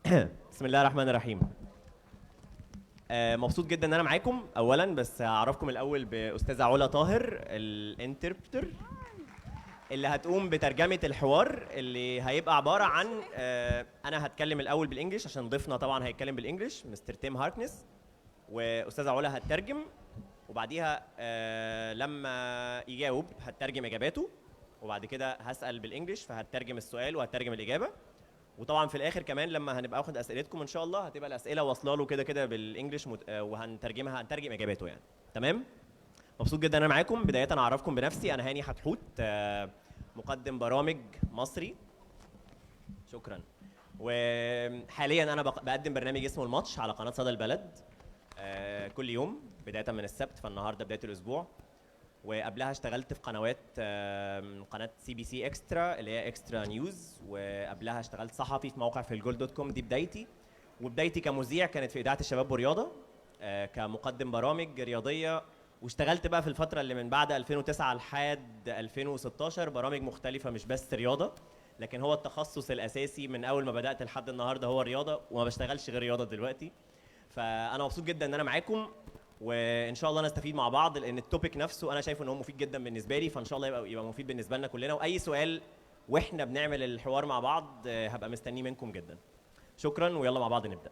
بسم الله الرحمن الرحيم. مبسوط جدا ان انا معاكم اولا، بس هعرفكم الاول باستاذه علا طاهر الانتربتر اللي هتقوم بترجمه الحوار اللي هيبقى عباره عن انا هتكلم الاول بالانجلش عشان ضيفنا طبعا هيتكلم بالانجلش مستر تيم هاركنس، واستاذه علا هتترجم، وبعديها لما يجاوب هتترجم اجاباته، وبعد كده هسال بالانجلش فهتترجم السؤال وهتترجم الاجابه. وطبعا في الاخر كمان لما هنبقى واخد اسئلتكم ان شاء الله هتبقى الاسئله واصله له كده كده بالانجلش هنترجم اجاباته يعني. تمام. مبسوط جدا انا معاكم. بدايه اعرفكم بنفسي، انا هاني حتحوت، مقدم برامج مصري. شكرا. وحاليا انا بقدم برنامج اسمه الماتش على قناه صدى البلد كل يوم بدايه من السبت، فالنهارده بدايه الاسبوع. وقبلها اشتغلت في قنوات، قناه سي بي سي اكسترا اللي هي اكسترا نيوز، وقبلها اشتغلت صحفي في موقع في الجول دوت كوم. دي بدايتي. وبدايتي كمذيع كانت في اذاعه الشباب والرياضه كمقدم برامج رياضيه. واشتغلت بقى في الفتره اللي من بعد 2009 لحد 2016 برامج مختلفه مش بس رياضه، لكن هو التخصص الاساسي من اول ما بدات لحد النهارده هو الرياضه، وما بشتغلش غير رياضه دلوقتي. فانا مبسوط جدا ان انا معاكم، وان شاء الله نستفيد مع بعض، لان التوبيك نفسه انا شايفه ان هو مفيد جدا بالنسبه لي، فان شاء الله يبقى مفيد بالنسبه لنا كلنا. واي سؤال واحنا بنعمل الحوار مع بعض هبقى مستنيه منكم جدا. شكرا، ويلا مع بعض نبدا.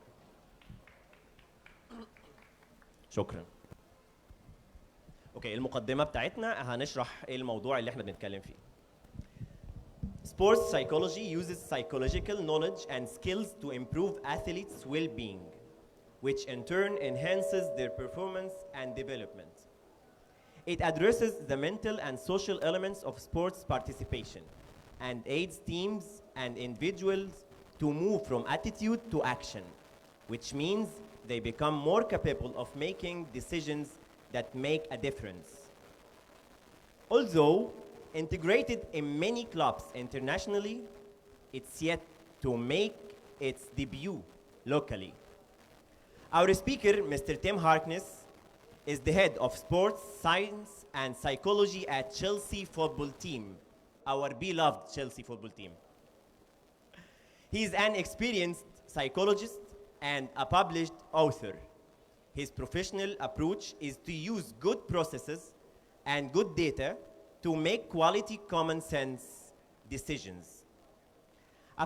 شكرا. اوكي، المقدمه بتاعتنا هنشرح ايه الموضوع اللي احنا بنتكلم فيه. Sports psychology uses psychological knowledge and skills to improve athletes' well-being, which in turn enhances their performance and development. It addresses the mental and social elements of sports participation and aids teams and individuals to move from attitude to action, which means they become more capable of making decisions that make a difference. Although integrated in many clubs internationally, it's yet to make its debut locally. Our speaker, Mr. Tim Harkness, is the head of sports science and psychology at Chelsea football team, our beloved Chelsea football team. He is an experienced psychologist and a published author. His professional approach is to use good processes and good data to make quality common sense decisions.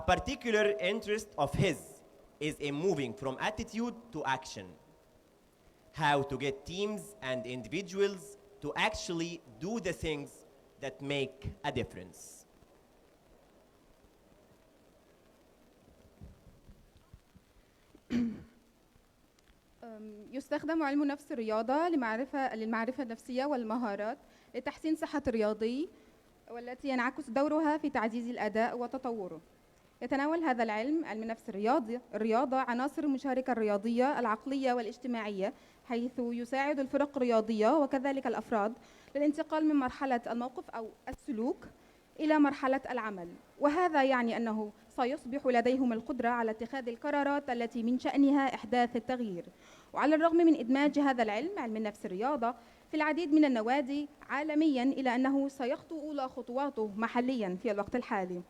A particular interest of his is in moving from attitude to action. How to get teams and individuals to actually do the things that make a difference. يستخدم علم نفس الرياضة للمعرفة النفسية والمهارات لتحسين صحة الرياضي، والتي ينعكس دورها في تعزيز الأداء وتطوره. يتناول هذا العلم، علم نفس الرياضة، عناصر المشاركة الرياضية العقلية والاجتماعية، حيث يساعد الفرق الرياضية وكذلك الأفراد للانتقال من مرحلة الموقف أو السلوك إلى مرحلة العمل، وهذا يعني أنه سيصبح لديهم القدرة على اتخاذ القرارات التي من شأنها إحداث التغيير. وعلى الرغم من إدماج هذا العلم، علم النفس الرياضة، في العديد من النوادي عالمياً، إلى أنه سيخطو أولى خطواته محلياً في الوقت الحالي.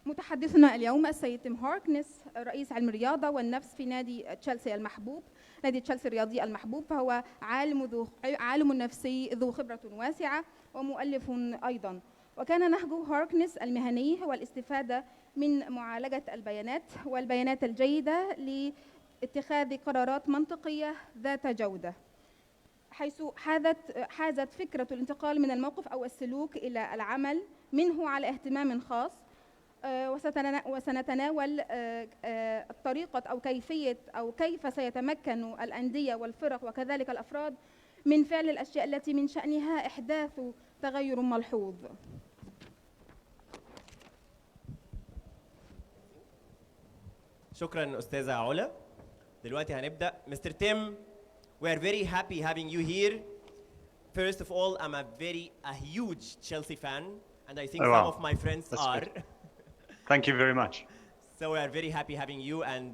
متحدثنا اليوم السيد تيم هاركنس، رئيس علم الرياضة والنفس في نادي تشيلسي المحبوب، نادي تشيلسي الرياضي المحبوب، فهو عالم نفسي ذو خبرة واسعة ومؤلف أيضاً. وكان نهج هاركنس المهني هو الاستفادة من معالجة البيانات والبيانات الجيدة لاتخاذ قرارات منطقية ذات جودة، حيث حازت فكرة الانتقال من الموقف أو السلوك إلى العمل منه على اهتمام خاص. وسنتناول الطريقة أو كيفية أو كيف سيتمكن الأندية والفرق وكذلك الأفراد من فعل الأشياء التي من شأنها إحداث تغير ملحوظ. شكرا أستاذة علا. دلوقتي هنبدأ. Mr. Tim, we are very happy having you here. First of all, I'm a huge Chelsea fan, and I think some of my friends That's are. good. Thank you very much. So we are very happy having you, and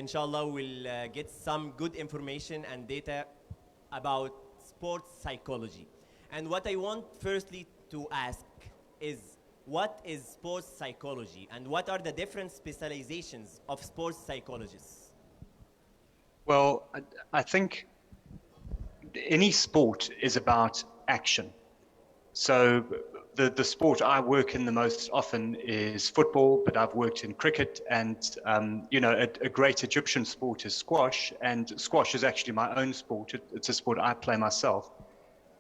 inshallah we'll get some good information and data about sports psychology. And what I want firstly to ask is, what is sports psychology and what are the different specializations of sports psychologists? Well, I think any sport is about action. So the sport I work in the most often is football, but I've worked in cricket, and a great Egyptian sport is squash, and squash is actually my own sport. It's a sport I play myself,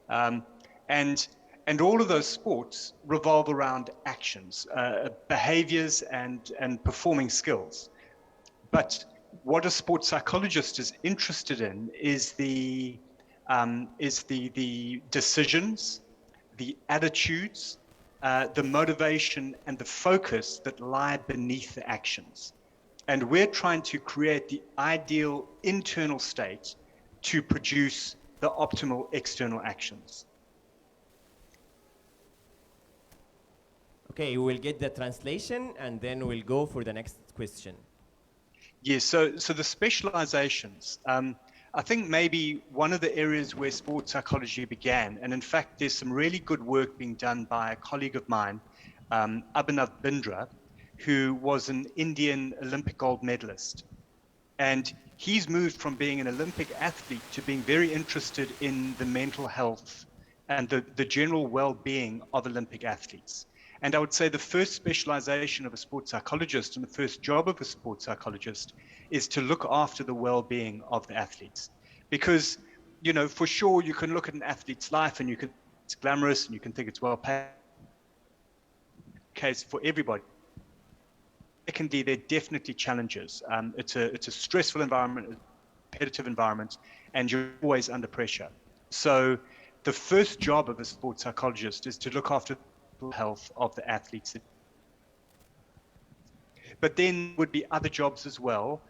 and all of those sports revolve around actions, behaviors, and performing skills. But what a sports psychologist is interested in is the decisions, the attitudes, the motivation, and the focus that lie beneath the actions. And we're trying to create the ideal internal state to produce the optimal external actions. Okay, we will get the translation and then we'll go for the next question. Yes, so the specializations, I think maybe one of the areas where sports psychology began, and in fact there's some really good work being done by a colleague of mine, Abhinav Bindra, who was an Indian Olympic gold medalist. And he's moved from being an Olympic athlete to being very interested in the mental health and the general well-being of Olympic athletes. And I would say the first specialization of a sports psychologist and the first job of a sports psychologist is to look after the well-being of the athletes. Because, for sure, you can look at an athlete's life and it's glamorous and you can think it's well paid. Case for everybody. Secondly, there are definitely challenges. It's a stressful environment, a competitive environment, and you're always under pressure. So the first job of a sports psychologist is to look after health of the athletes. But then would be other jobs as well.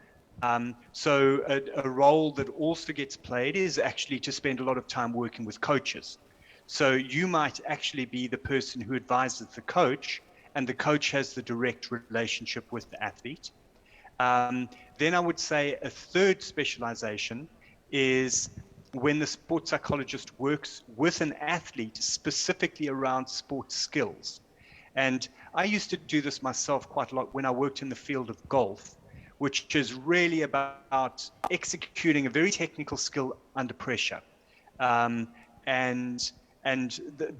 So a role that also gets played is actually to spend a lot of time working with coaches. So you might actually be the person who advises the coach, and the coach has the direct relationship with the athlete. Then I would say a third specialization is when the sports psychologist works with an athlete specifically around sports skills. And I used to do this myself quite a lot when I worked in the field of golf, which is really about executing a very technical skill under pressure.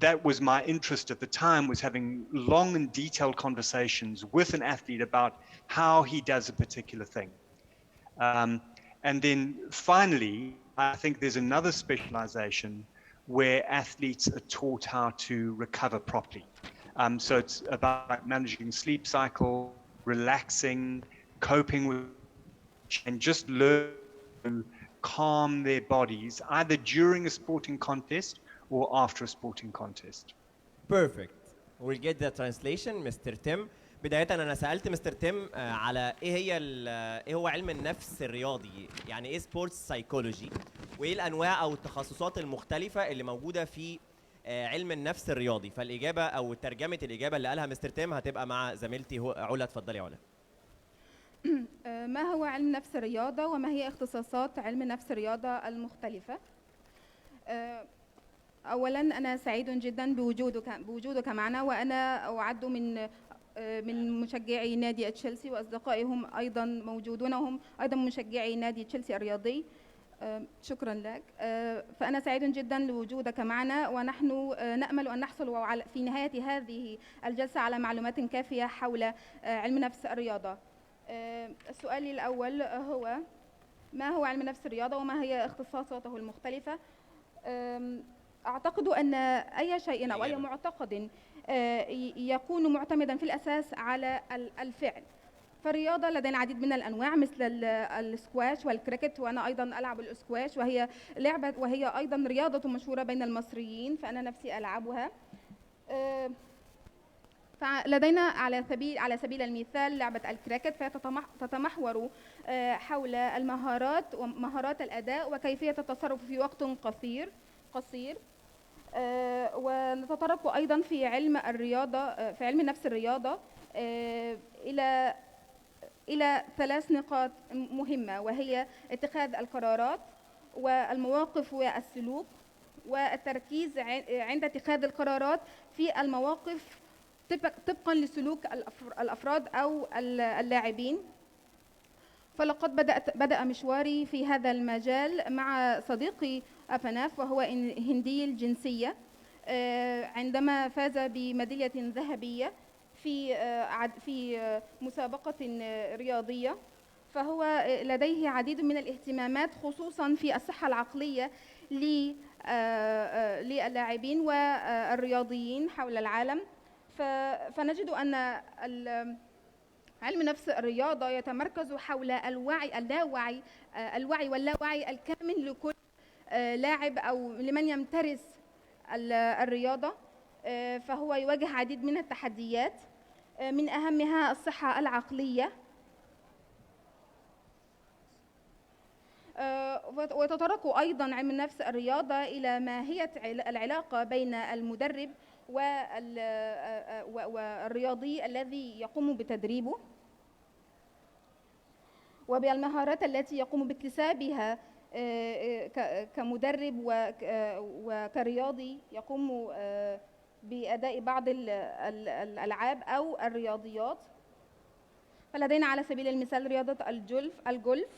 That was my interest at the time, was having long and detailed conversations with an athlete about how he does a particular thing. And then finally, I think there's another specialization where athletes are taught how to recover properly. So it's about managing sleep cycle, relaxing, coping with, and just learn to calm their bodies either during a sporting contest or after a sporting contest. Perfect. We'll get the translation, Mr. Tim. بداية أنا سألت مستر تيم على إيه هو علم النفس الرياضي، يعني إيه سبورتس سايكولوجي، وإيه الأنواع أو التخصصات المختلفة اللي موجودة في علم النفس الرياضي. فالإجابة أو ترجمة الإجابة اللي قالها مستر تيم هتبقى مع زميلتي علا. اتفضلي يا علا. ما هو علم نفس الرياضة وما هي اختصاصات علم نفس الرياضة المختلفة؟ أولاً أنا سعيد جداً بوجودك معنا، وأنا أعد من مشجعي نادي تشيلسي، وأصدقائي هم أيضاً موجودون وهم أيضاً مشجعي نادي تشيلسي الرياضي. شكراً لك. فأنا سعيد جداً لوجودك معنا، ونحن نأمل أن نحصل في نهاية هذه الجلسة على معلومات كافية حول علم نفس الرياضة. السؤال الأول هو: ما هو علم نفس الرياضة وما هي اختصاصاته المختلفة؟ أعتقد أن أي شيء أو أي معتقد يكون معتمدا في الأساس على الفعل. فالرياضة لدينا العديد من الأنواع مثل السكواش والكريكت، وأنا أيضا ألعب السكواش، وهي أيضا رياضة مشهورة بين المصريين، فأنا نفسي ألعبها. فلدينا على سبيل المثال لعبة الكريكت، فتتمحور حول المهارات ومهارات الأداء وكيفية التصرف في وقت قصير. ونتطرق أيضا في علم الرياضة، في علم نفس الرياضة، إلى 3 نقاط مهمة، وهي اتخاذ القرارات والمواقف والسلوك، والتركيز عند اتخاذ القرارات في المواقف طبقا لسلوك الأفراد أو اللاعبين. فلقد بدأ مشواري في هذا المجال مع صديقي أفناف، وهو هندي الجنسية، عندما فاز بميدالية ذهبية في مسابقة رياضية. فهو لديه عديد من الاهتمامات خصوصا في الصحة العقلية للاعبين والرياضيين حول العالم. فنجد أن علم نفس الرياضة يتمركز حول الوعي واللاوعي الكامل لكل لاعب أو لمن يمترس الرياضة. فهو يواجه عديد من التحديات، من أهمها الصحة العقلية. ويتطرق أيضا علم نفس الرياضة إلى ماهية العلاقة بين المدرب والرياضي الذي يقوم بتدريبه، وبالمهارات التي يقوم باكتسابها كمدرب وكرياضي يقوم بأداء بعض الألعاب أو الرياضيات. فلدينا على سبيل المثال رياضة الجولف،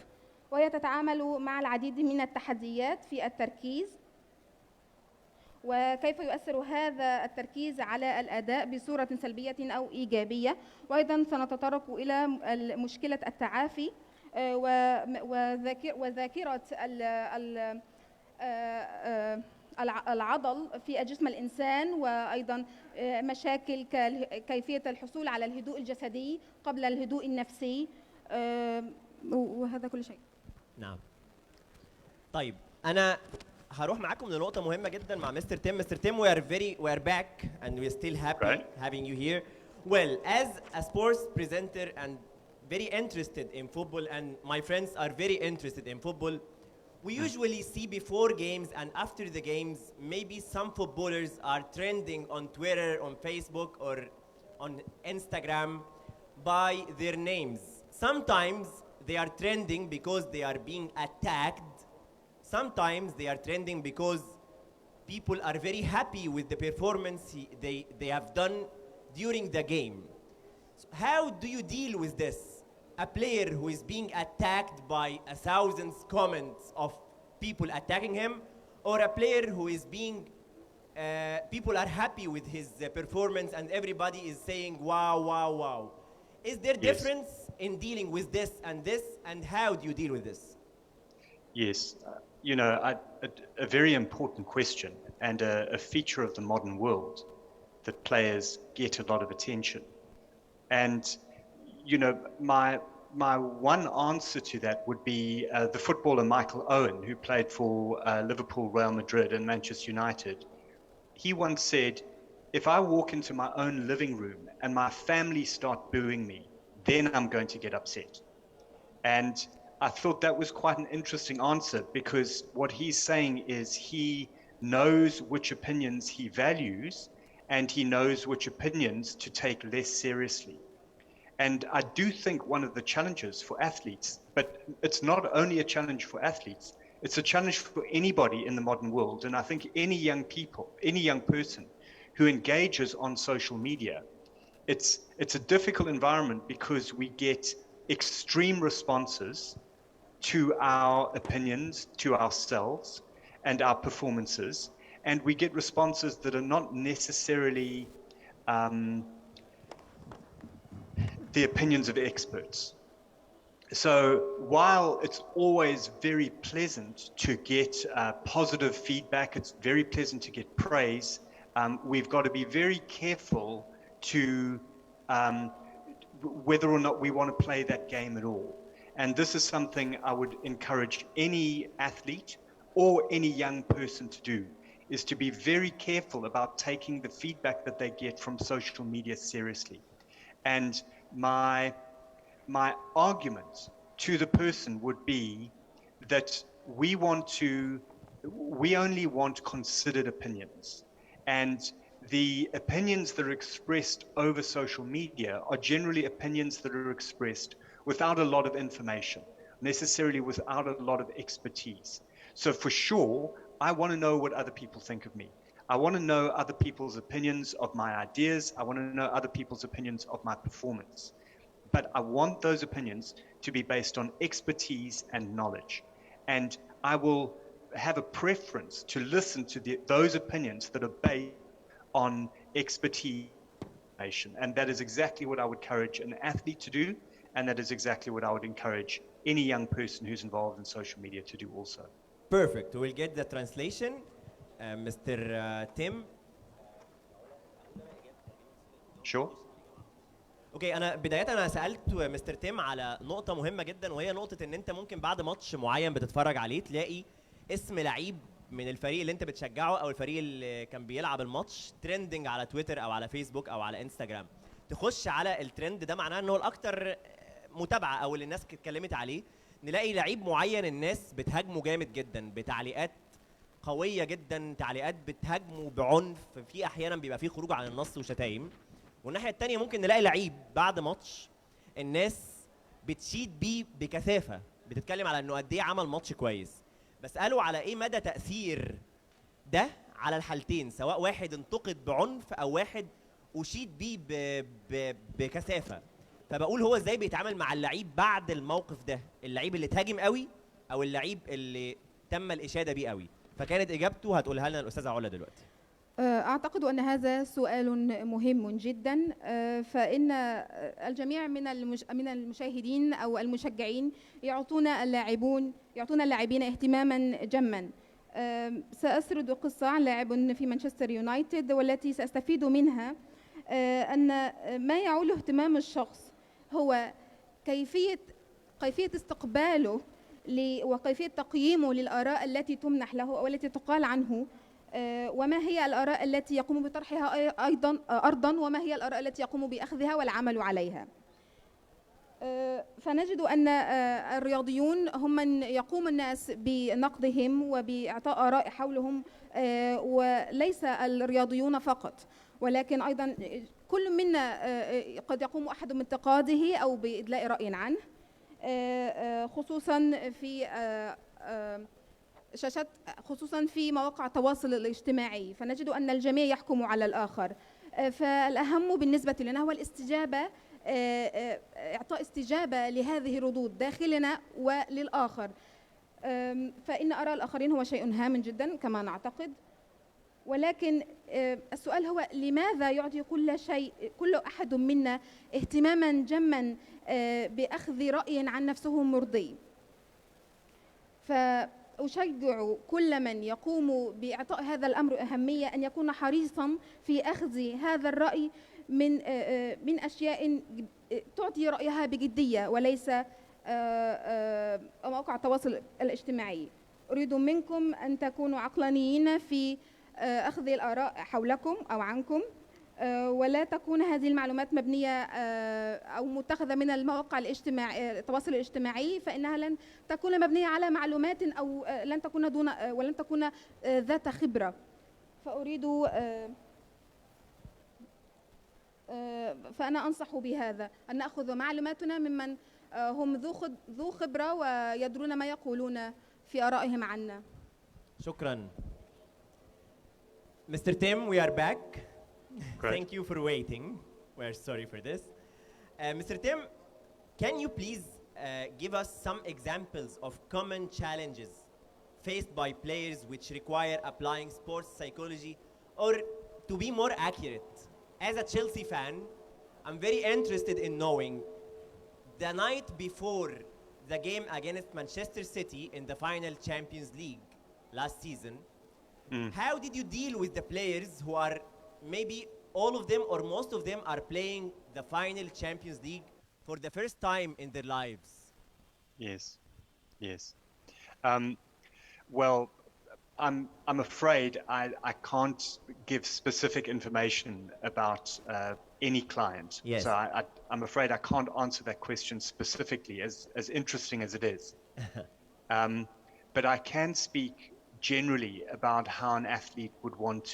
وهي تتعامل مع العديد من التحديات في التركيز، وكيف يؤثر هذا التركيز على الأداء بصورة سلبية أو إيجابية. وأيضا سنتطرق إلى مشكلة التعافي وذاكرة العضل في جسم الإنسان، وأيضا مشاكل كيفية الحصول على الهدوء الجسدي قبل الهدوء النفسي، وهذا كل شيء. نعم. طيب أنا هروح معاكم لنقطة مهمة جدا مع مستر تيم. مستر تيم, we are back and we are still happy having you here. Well, as a sports presenter and very interested in football, and my friends are very interested in football, we usually see before games and after the games, maybe some footballers are trending on Twitter, on Facebook, or on Instagram by their names. Sometimes they are trending because they are being attacked. Sometimes they are trending because people are very happy with the performance they have done during the game. So how do you deal with this? A player who is being attacked by 1,000 comments of people attacking him, or a player who is being, people are happy with his performance and everybody is saying, wow, wow, wow. Is there difference in dealing with this, and how do you deal with this? Yes, you know, a very important question, and a feature of the modern world, that players get a lot of attention. And, you know, my one answer to that would be the footballer Michael Owen, who played for Liverpool, Real Madrid, and Manchester United. He once said, if I walk into my own living room and my family start booing me, then I'm going to get upset. And I thought that was quite an interesting answer, because what he's saying is he knows which opinions he values and he knows which opinions to take less seriously. And I do think one of the challenges for athletes, but it's not only a challenge for athletes, it's a challenge for anybody in the modern world. And I think any young person who engages on social media, it's a difficult environment, because we get extreme responses to our opinions, to ourselves and our performances, and we get responses that are not necessarily the opinions of experts. So while it's always very pleasant to get positive feedback, it's very pleasant to get praise, we've got to be very careful to whether or not we want to play that game at all. And this is something I would encourage any athlete or any young person to do, is to be very careful about taking the feedback that they get from social media seriously. And my argument to the person would be that we only want considered opinions. And the opinions that are expressed over social media are generally opinions that are expressed without a lot of information, necessarily without a lot of expertise. So for sure, I want to know what other people think of me. I want to know other people's opinions of my ideas. I want to know other people's opinions of my performance. But I want those opinions to be based on expertise and knowledge. And I will have a preference to listen to those opinions that are based on expertise. And that is exactly what I would encourage an athlete to do. And that is exactly what I would encourage any young person who's involved in social media to do also. Perfect. We'll get the translation. Mr. Tim. Sure. اوكي انا بدايه انا سالت مستر تيم على نقطه مهمه جدا، وهي نقطه ان انت ممكن بعد ماتش معين بتتفرج عليه تلاقي اسم لعيب من الفريق اللي انت بتشجعه او الفريق اللي كان بيلعب الماتش ترندنج على تويتر او على فيسبوك او على انستجرام. تخش على الترند ده معناه انه الاكثر متابعه او اللي الناس اتكلمت عليه، نلاقي لعيب معين الناس بتهاجمه جامد جدا بتعليقات قويه جدا، تعليقات بتهاجمه بعنف، في احيانا بيبقى فيه خروج عن النص وشتايم. والناحيه الثانيه ممكن نلاقي لعيب بعد ماتش الناس بتشيد بيه بكثافه، بتتكلم على انه قد ايه عمل ماتش كويس. بساله على ايه مدى تاثير ده على الحالتين، سواء واحد انتقد بعنف او واحد اشيد بيه بكثافه. فبقول هو ازاي بيتعامل مع اللعيب بعد الموقف ده، اللعيب اللي اتهاجم قوي او اللعيب اللي تم الاشاده بيه قوي. فكانت اجابته هتقولها لنا الاستاذه علا دلوقتي. أعتقد أن هذا سؤال مهم جدا، فإن الجميع من المشاهدين أو المشجعين يعطون اللاعبين اهتماما جما. سأسرد قصة عن لاعب في مانشستر يونايتد والتي سأستفيد منها، أن ما يعول اهتمام الشخص هو كيفية استقباله وكيفية تقييمه للآراء التي تمنح له أو التي تقال عنه، وما هي الآراء التي يقوم بطرحها أيضا أرضا، وما هي الآراء التي يقوم بأخذها والعمل عليها. فنجد أن الرياضيون هم من يقوم الناس بنقدهم وبإعطاء آراء حولهم، وليس الرياضيون فقط، ولكن أيضا كل منا قد يقوم أحد بانتقاده أو بإدلاء رأي عنه، خصوصا في مواقع التواصل الاجتماعي. فنجد أن الجميع يحكم على الآخر، فالأهم بالنسبة لنا هو الاستجابة، إعطاء استجابة لهذه الردود داخلنا وللآخر. فإن آراء الآخرين هو شيء هام جدا كما نعتقد، ولكن السؤال هو لماذا يعطي كل أحد منا اهتماما جما بأخذ رأي عن نفسه مرضي؟ فأشجع كل من يقوم بإعطاء هذا الأمر أهمية أن يكون حريصا في أخذ هذا الرأي من أشياء تعطي رأيها بجدية، وليس مواقع التواصل الاجتماعي. أريد منكم أن تكونوا عقلانيين في أخذ الآراء حولكم أو عنكم، ولا تكون هذه المعلومات مبنية أو متخذة من المواقع التواصل الاجتماعي، فإنها لن تكون مبنية على معلومات أو ولن تكون ذات خبرة. فأنا أنصح بهذا، أن نأخذ معلوماتنا ممن هم ذو خبرة ويدرون ما يقولون في آرائهم عنا. شكرا. Mr. Tim, we are back. Great. Thank you for waiting. We're sorry for this. Mr. Tim, can you please give us some examples of common challenges faced by players which require applying sports psychology? Or to be more accurate, as a Chelsea fan, I'm very interested in knowing the night before the game against Manchester City in the final Champions League last season, how did you deal with the players who are maybe all of them or most of them are playing the final Champions League for the first time in their lives? Yes. Well, I'm afraid I can't give specific information about any client. Yes. So I'm afraid I can't answer that question specifically, as interesting as it is. But I can speak generally about how an athlete would want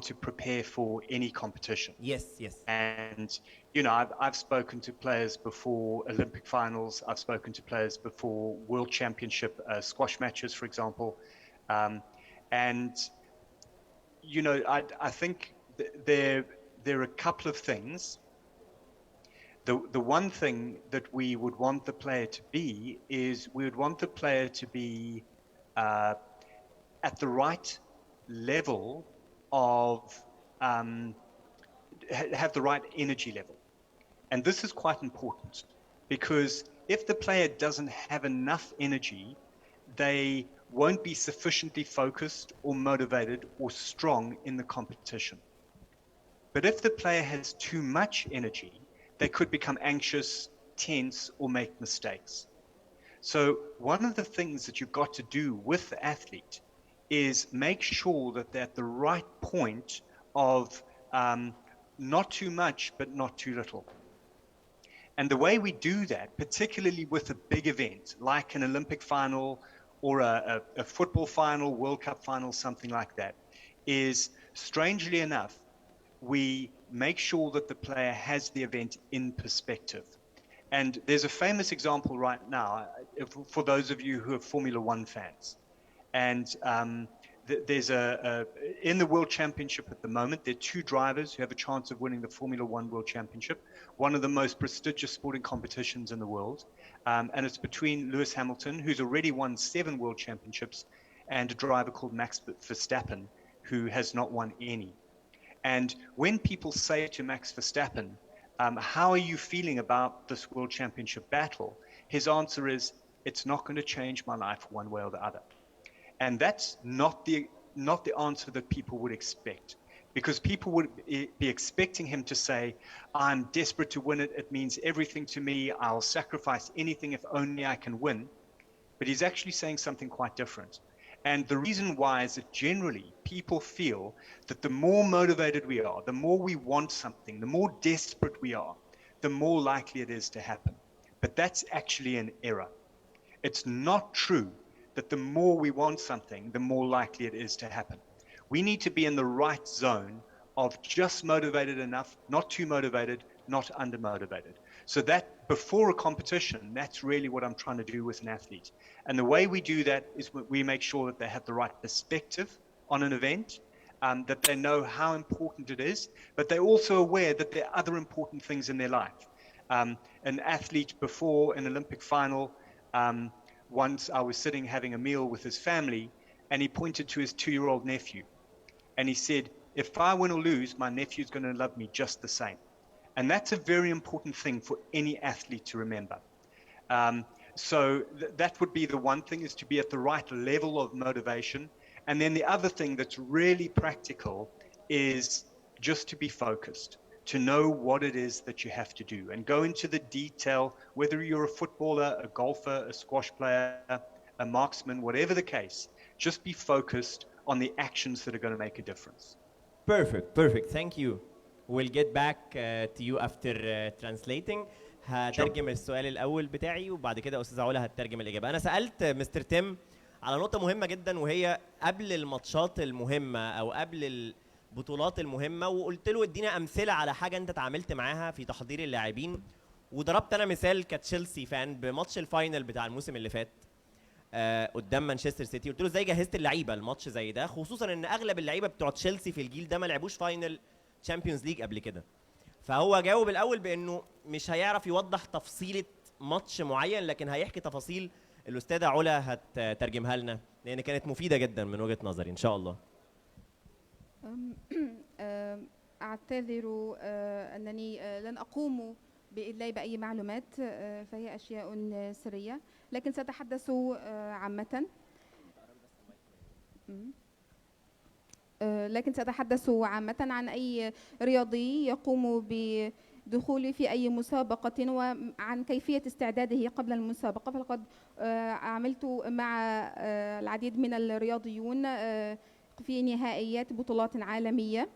to prepare for any competition. Yes. And I've spoken to players before Olympic finals. I've spoken to players before World Championship squash matches, for example. And you know, I think there are a couple of things. The one thing that we would want the player to be is we would want the player to be at the right level of have the right energy level. And this is quite important because if the player doesn't have enough energy, they won't be sufficiently focused or motivated or strong in the competition. But if the player has too much energy, they could become anxious, tense, or make mistakes. So one of the things that you've got to do with the athlete is make sure that they're at the right point of not too much, but not too little. And the way we do that, particularly with a big event like an Olympic final or a football final, World Cup final, something like that, is strangely enough, we make sure that the player has the event in perspective. And there's a famous example right now for those of you who are Formula One fans. And there's in the World Championship at the moment, there are two drivers who have a chance of winning the Formula One World Championship, one of the most prestigious sporting competitions in the world. And it's between Lewis Hamilton, who's already won 7 World Championships, and a driver called Max Verstappen, who has not won any. And when people say to Max Verstappen, how are you feeling about this World Championship battle? His answer is, it's not going to change my life one way or the other. And that's not the answer that people would expect, because people would be expecting him to say, I'm desperate to win it. It means everything to me. I'll sacrifice anything if only I can win. But he's actually saying something quite different. And the reason why is that generally people feel that the more motivated we are, the more we want something, the more desperate we are, the more likely it is to happen. But that's actually an error. It's not true that the more we want something, the more likely it is to happen. We need to be in the right zone of just motivated enough, not too motivated, not undermotivated. So that before a competition, that's really what I'm trying to do with an athlete. And the way we do that is we make sure that they have the right perspective on an event, that they know how important it is, but they're also aware that there are other important things in their life. An athlete before an Olympic final, once I was sitting having a meal with his family, and he pointed to his 2-year-old nephew. And he said, if I win or lose, my nephew's going to love me just the same. And that's a very important thing for any athlete to remember. So that would be the one thing, is to be at the right level of motivation. And then the other thing that's really practical is just to be focused, to know what it is that you have to do and go into the detail, whether you're a footballer, a golfer, a squash player, a marksman, whatever the case, just be focused on the actions that are going to make a difference. Perfect. Thank you. We'll get back to you after translating. هترجم السؤال الأول بتاعي وبعد كده أستاذة علا هترجم الإجابة. أنا سألت مستر تيم على نقطة مهمة جدا، وهي قبل الماتشات المهمة أو قبل البطولات المهمة، وقلت له ادينا أمثلة على حاجة أنت اتعاملت معاها في تحضير اللاعبين، وضربت أنا مثال كتشيلسي فان بماتش الفاينل بتاع الموسم اللي فات قدام مانشستر سيتي. قلت له ازاي جهزت اللعيبه الماتش زي ده، خصوصا ان اغلب اللعيبه بتوع تشيلسي في الجيل ده ما لعبوش فاينل تشامبيونز ليج قبل كده. فهو جاوب الاول بانه مش هيعرف يوضح تفصيله ماتش معين، لكن هيحكي تفاصيل الاستاذه علا هتترجمها لنا، لان كانت مفيده جدا من وجهه نظري ان شاء الله. اعتذر انني لن اقوم بإدلاء بأي معلومات، فهي أشياء سرية، لكن سأتحدث عامة. عن أي رياضي يقوم بدخول في أي مسابقة وعن كيفية استعداده قبل المسابقة. فلقد عملت مع العديد من الرياضيون في نهائيات بطولات عالمية،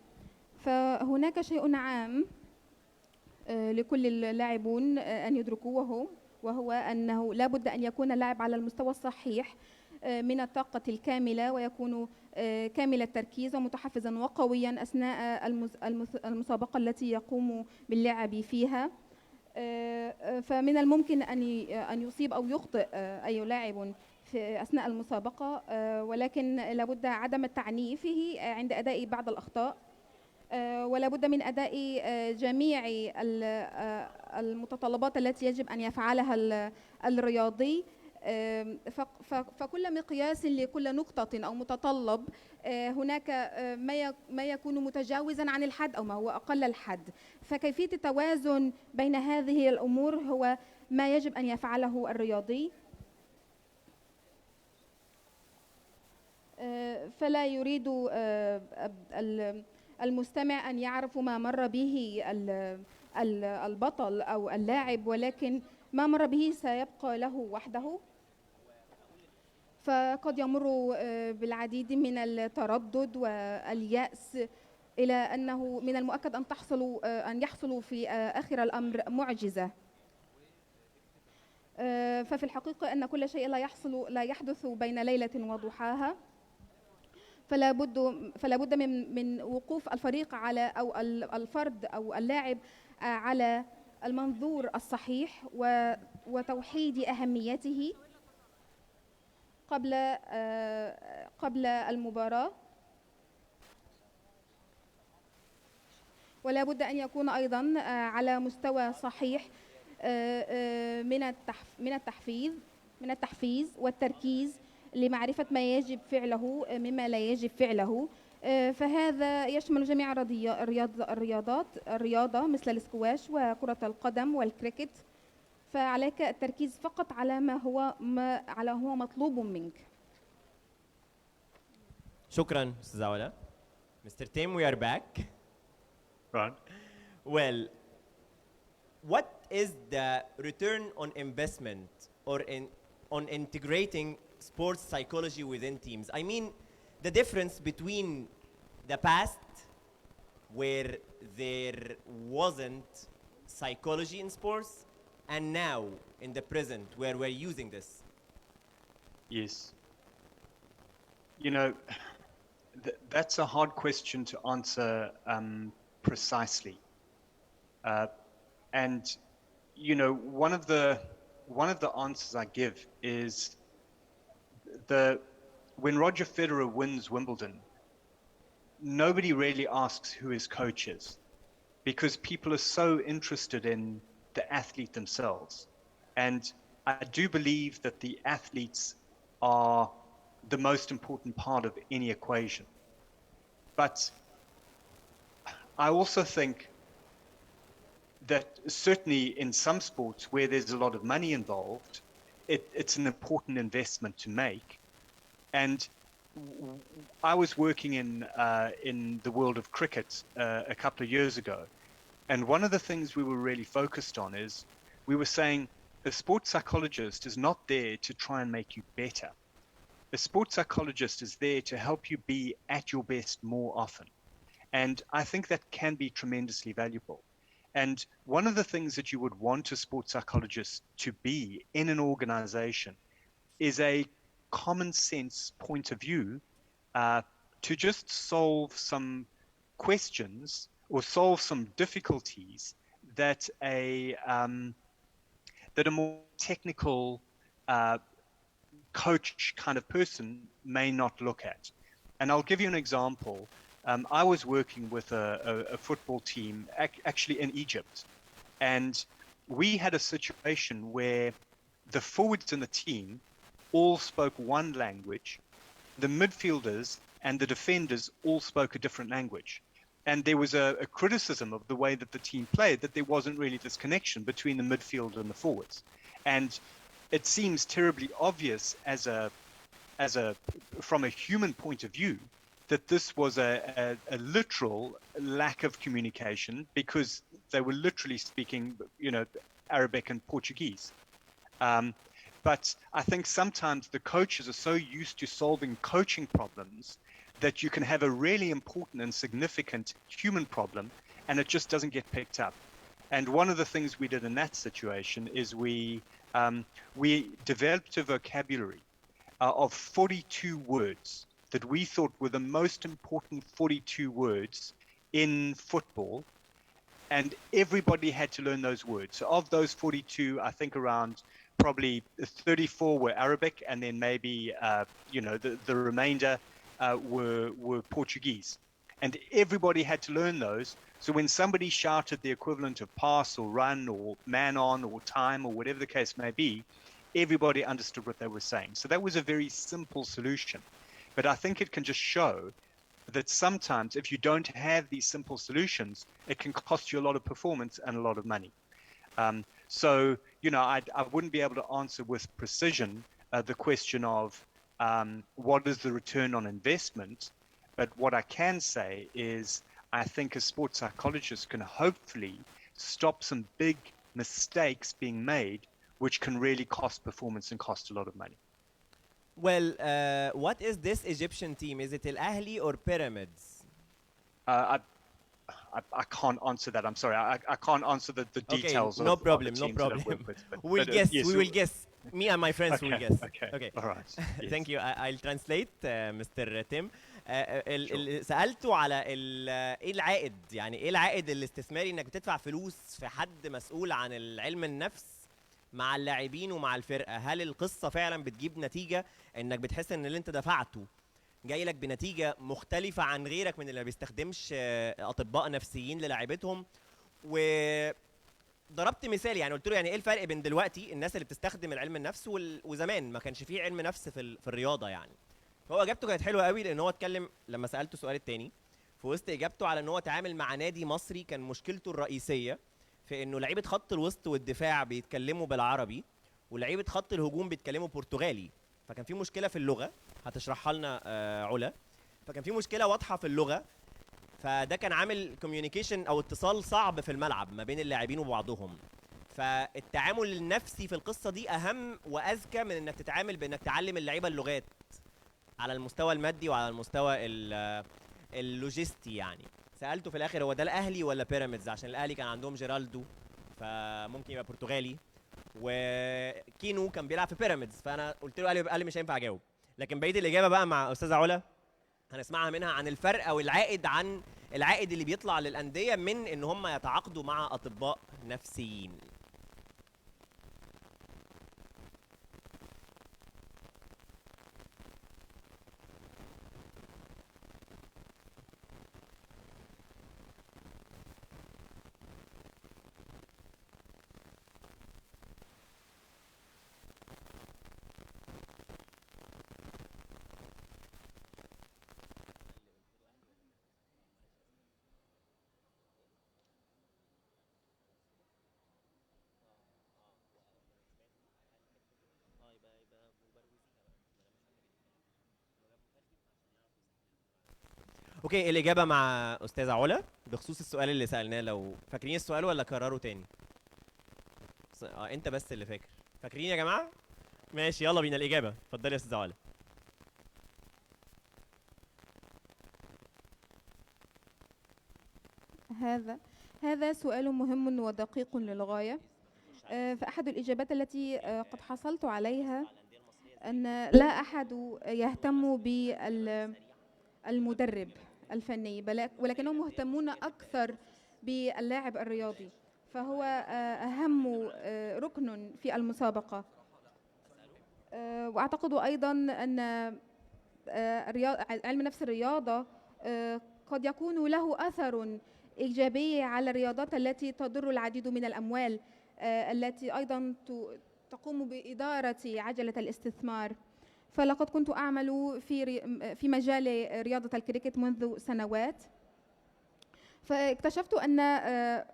فهناك شيء عام لكل اللاعبون أن يدركوه، وهو أنه لا بد أن يكون اللاعب على المستوى الصحيح من الطاقة الكاملة، ويكون كامل التركيز ومتحفزا وقويا أثناء المسابقة التي يقوم باللعب فيها. فمن الممكن أن يصيب أو يخطئ أي لاعب في أثناء المسابقة، ولكن لابد عدم تعنيفه عند أداء بعض الأخطاء، ولا بد من أداء جميع المتطلبات التي يجب أن يفعلها الرياضي. فكل مقياس لكل نقطة أو متطلب هناك ما يكون متجاوزا عن الحد أو ما هو أقل الحد. فكيفية التوازن بين هذه الأمور هو ما يجب أن يفعله الرياضي. فلا يريد المستمع أن يعرف ما مر به البطل أو اللاعب، ولكن ما مر به سيبقى له وحده. فقد يمر بالعديد من التردد واليأس، إلى أنه من المؤكد أن يحصلوا في آخر الأمر معجزة. ففي الحقيقة أن كل شيء لا يحدث بين ليلة وضحاها. فلا بد من وقوف الفريق على أو الفرد أو اللاعب على المنظور الصحيح وتوحيد أهميته قبل المباراة. ولا بد أن يكون أيضا على مستوى صحيح من التحفيز والتركيز لمعرفة ما يجب فعله مما لا يجب فعله. فهذا يشمل جميع الرياضة مثل الاسكواش وكرة القدم والكريكت. فعليك التركيز فقط على ما هو مطلوب منك. شكرا أستاذة علا. Mr. Tim, we are back. Right. Well, what is the return on investment on integrating sports psychology within teams? I mean, the difference between the past, where there wasn't psychology in sports, and now in the present, where we're using this. Yes. You know, that's a hard question to answer precisely. And you know, one of the answers I give is when Roger Federer wins Wimbledon, nobody really asks who his coach is, because people are so interested in the athlete themselves. And I do believe that the athletes are the most important part of any equation. But I also think that certainly in some sports where there's a lot of money involved, it's an important investment to make. And I was working in the world of cricket a couple of years ago, and one of the things we were really focused on is we were saying a sports psychologist is not there to try and make you better. A sports psychologist is there to help you be at your best more often. And I think that can be tremendously valuable. And one of the things that you would want a sports psychologist to be in an organization is a common sense point of view to just solve some questions or solve some difficulties that a more technical coach kind of person may not look at. And I'll give you an example. I was working with a football team actually in Egypt, and we had a situation where the forwards in the team all spoke one language, the midfielders and the defenders all spoke a different language. And there was a criticism of the way that the team played, that there wasn't really this connection between the midfield and the forwards. And it seems terribly obvious from a human point of view that this was a literal lack of communication, because they were literally speaking, you know, Arabic and Portuguese. But I think sometimes the coaches are so used to solving coaching problems that you can have a really important and significant human problem and it just doesn't get picked up. And one of the things we did in that situation is we developed a vocabulary of 42 words that we thought were the most important 42 words in football, and everybody had to learn those words. So of those 42, I think around probably 34 were Arabic, and then maybe the remainder were Portuguese, and everybody had to learn those. So when somebody shouted the equivalent of pass or run or man on or time or whatever the case may be, everybody understood what they were saying. So that was a very simple solution. But I think it can just show that sometimes if you don't have these simple solutions, it can cost you a lot of performance and a lot of money. So, I wouldn't be able to answer with precision the question of what is the return on investment. But what I can say is I think a sports psychologist can hopefully stop some big mistakes being made, which can really cost performance and cost a lot of money. Well, what is this Egyptian team? Is it Al Ahly or Pyramids? I can't answer that. I'm sorry. I can't answer the details no of problem, the no teams that I problem. work with. We'll guess. We will guess. Me and my friends will guess. Okay. All right. Yes. Thank you. I'll translate, Mr. Tim. Sure. سألته على ايه العائد، يعني ايه العائد الاستثماري انك بتدفع فلوس في حد مسؤول عن العلم النفس مع اللاعبين ومع الفرقة. هل القصة فعلا بتجيب نتيجة انك بتحس ان اللي انت دفعته جاي لك بنتيجة مختلفة عن غيرك من اللي ما بيستخدمش اطباء نفسيين للاعيبتهم؟ وضربت مثال، يعني قلت له يعني ايه الفرق بين دلوقتي الناس اللي بتستخدم العلم النفس وزمان ما كانش فيه علم نفس في الرياضة يعني. فهو اجابته كانت حلوه قوي، لان هو اتكلم لما سالته السؤال الثاني في وسط اجابته على ان هو تعامل مع نادي مصري كان مشكلته الرئيسيه في انه لعيبه خط الوسط والدفاع بيتكلموا بالعربي ولعيبه خط الهجوم بيتكلموا برتغالي، فكان في مشكله في اللغه هتشرحها لنا علا. فكان في مشكله واضحه في اللغه، فده كان عامل كوميونيكيشن او اتصال صعب في الملعب ما بين اللاعبين وبعضهم. فالتعامل النفسي في القصه دي اهم واذكى من انك تتعامل بانك تعلم اللعيبه اللغات على المستوى المادي وعلى المستوى اللوجستي. يعني سالته في الاخر هو ده الاهلي ولا بيراميدز، عشان الاهلي كان عندهم جيرالدو فممكن يبقى برتغالي، وكينو كان بيلعب في بيراميدز، فانا قلت له قال لي مش هينفع اجاوب. لكن بقيه الاجابه بقى مع استاذه علا هنسمعها منها عن الفرق او العائد اللي بيطلع للانديه من ان هم يتعاقدوا مع اطباء نفسيين. اوكي، الاجابه مع استاذه علا بخصوص السؤال اللي سالناه. لو فاكرين السؤال ولا كرره تاني؟ انت بس اللي فاكر. فاكرين يا جماعه؟ ماشي، يلا بينا الاجابه. اتفضلي يا استاذه علا. هذا سؤال مهم ودقيق للغاية. فأحد الإجابات التي قد حصلت عليها أن لا أحد يهتم بالمدرب الفني، ولكنهم مهتمون أكثر باللاعب الرياضي، فهو أهم ركن في المسابقة. وأعتقد أيضا أن علم نفس الرياضة قد يكون له أثر إيجابي على الرياضات التي تضر العديد من الأموال، التي أيضا تقوم بإدارة عجلة الاستثمار. فلقد كنت أعمل في مجال رياضة الكريكت منذ سنوات، فاكتشفت أن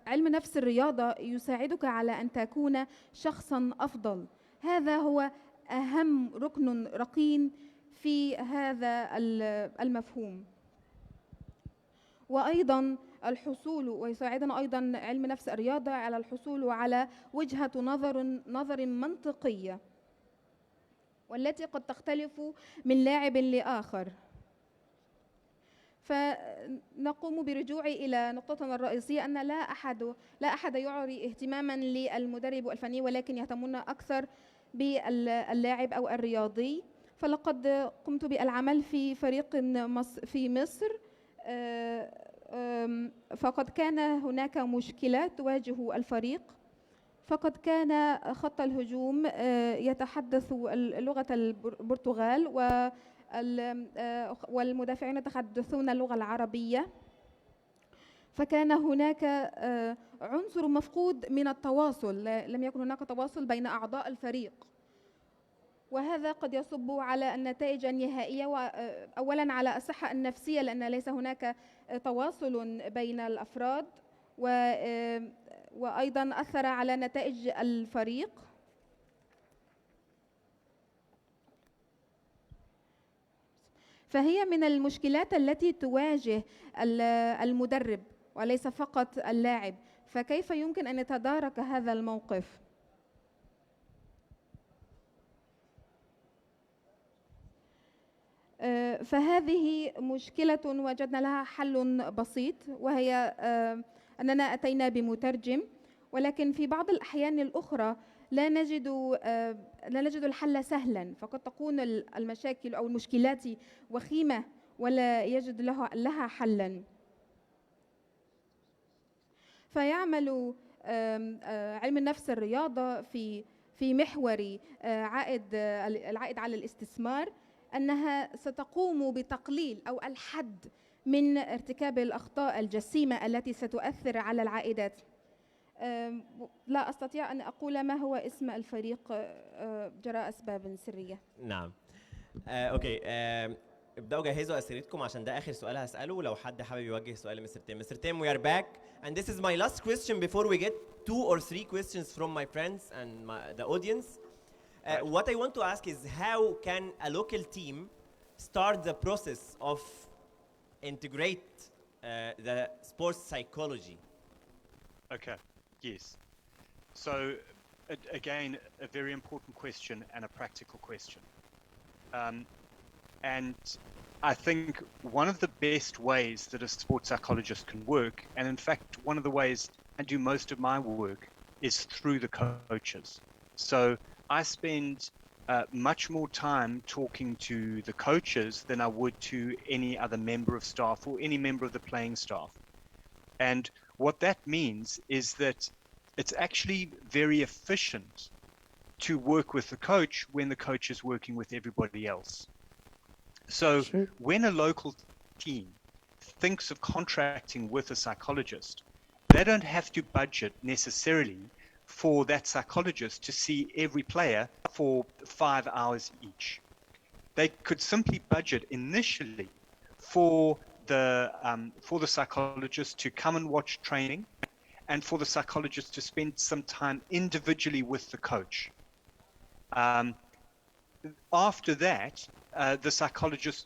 علم نفس الرياضة يساعدك على أن تكون شخصا أفضل. هذا هو أهم ركن رقين في هذا المفهوم. وأيضا ويساعدنا أيضا علم نفس الرياضة على الحصول على وجهة نظر منطقية، والتي قد تختلف من لاعب لآخر. فنقوم برجوعي إلى نقطتنا الرئيسية أن لا أحد يعطي اهتماما للمدرب الفني، ولكن يهتمون أكثر باللاعب أو الرياضي. فلقد قمت بالعمل في فريق في مصر فقد كان هناك مشكلة تواجه الفريق، فقد كان خط الهجوم يتحدث لغة البرتغال والمدافعين يتحدثون اللغة العربية، فكان هناك عنصر مفقود من التواصل، لم يكن هناك تواصل بين أعضاء الفريق، وهذا قد يصب على النتائج النهائية، أولا على الصحة النفسية لأن ليس هناك تواصل بين الأفراد، وأيضا أثر على نتائج الفريق. فهي من المشكلات التي تواجه المدرب وليس فقط اللاعب، فكيف يمكن أن يتدارك هذا الموقف؟ فهذه مشكلة وجدنا لها حل بسيط، وهي أننا أتينا بمترجم، ولكن في بعض الأحيان الأخرى لا نجد الحل سهلا، فقد تكون المشاكل أو المشكلات وخيمة ولا يجد لها حلا. فيعمل علم النفس الرياضة في محور العائد على الاستثمار أنها ستقوم بتقليل أو الحد من ارتكاب الأخطاء الجسيمة التي ستؤثر على العائدات. لا أستطيع أن أقول ما هو اسم الفريق جراء أسباب سرية. نعم. أوكي. ابدأوا جهزوا أسئلتكم عشان ده آخر سؤال هسأله، لو حد حابب يوجه سؤال لمستر تيم. مستر تيم, we are back and this is my last question before we get 2 or 3 questions from my friends and the audience. What I want to ask is how can a local team start the process of integrate the sports psychology? Okay, yes. So again, a very important question and a practical question. And I think one of the best ways that a sports psychologist can work, and in fact, one of the ways I do most of my work is through the coaches. So I spend much more time talking to the coaches than I would to any other member of staff or any member of the playing staff. And what that means is that it's actually very efficient to work with the coach when the coach is working with everybody else. So when a local team thinks of contracting with a psychologist, they don't have to budget necessarily for that psychologist to see every player for 5 hours each. They could simply budget initially for the psychologist to come and watch training, and for the psychologist to spend some time individually with the coach. After that, the psychologist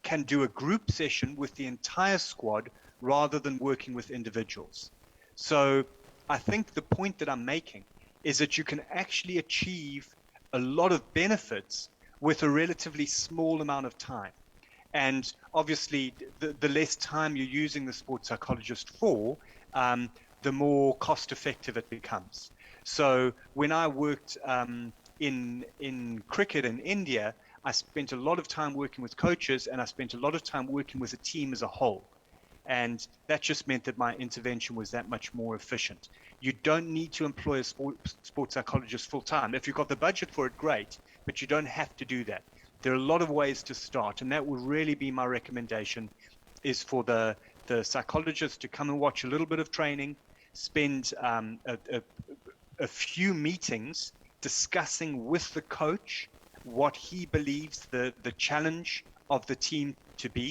can do a group session with the entire squad rather than working with individuals. So I think the point that I'm making is that you can actually achieve a lot of benefits with a relatively small amount of time. And obviously, the less time you're using the sports psychologist for, the more cost effective it becomes. So when I worked in cricket in India, I spent a lot of time working with coaches, and I spent a lot of time working with a team as a whole. And that just meant that my intervention was that much more efficient. You don't need to employ a sports psychologist full time. If you've got the budget for it, great, but you don't have to do that. There are a lot of ways to start, and that would really be my recommendation, is for the psychologist to come and watch a little bit of training, spend a few meetings discussing with the coach what he believes the challenge of the team to be,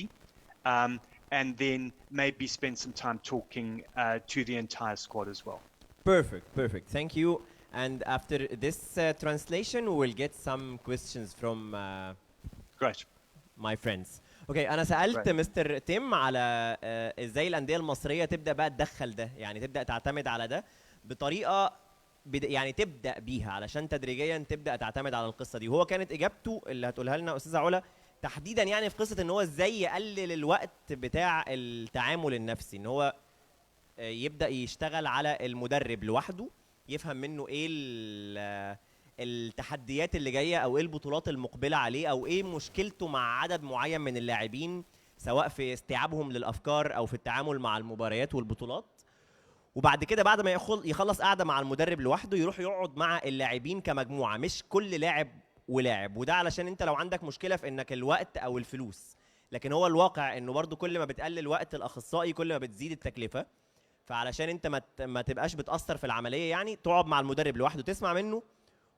and then maybe spend some time talking to the entire squad as well. Perfect. Thank you. And after this translation, we will get some questions from Great. my friends. اوكي انا سالت مستر تيم على ازاي الانديه المصريه تبدا بقى تدخل ده، يعني تبدا تعتمد على ده بطريقه يعني تبدا بيها علشان تدريجيا تبدا تعتمد على القصه دي. وهو كانت اجابته اللي هتقولها لنا استاذه علا تحديدا يعني في قصه ان هو ازاي يقلل الوقت بتاع التعامل النفسي، ان هو يبدا يشتغل على المدرب لوحده، يفهم منه ايه التحديات اللي جايه او ايه البطولات المقبله عليه او ايه مشكلته مع عدد معين من اللاعبين، سواء في استيعابهم للافكار او في التعامل مع المباريات والبطولات. وبعد كده بعد ما يخلص قاعده مع المدرب لوحده، يروح يقعد مع اللاعبين كمجموعه، مش كل لاعب ولاعب. وده علشان انت لو عندك مشكله في انك الوقت او الفلوس، لكن هو الواقع انه برضو كل ما بتقلل وقت الاخصائي كل ما بتزيد التكلفه. فعلشان انت ما تبقاش بتاثر في العمليه، يعني تقعد مع المدرب لوحده تسمع منه،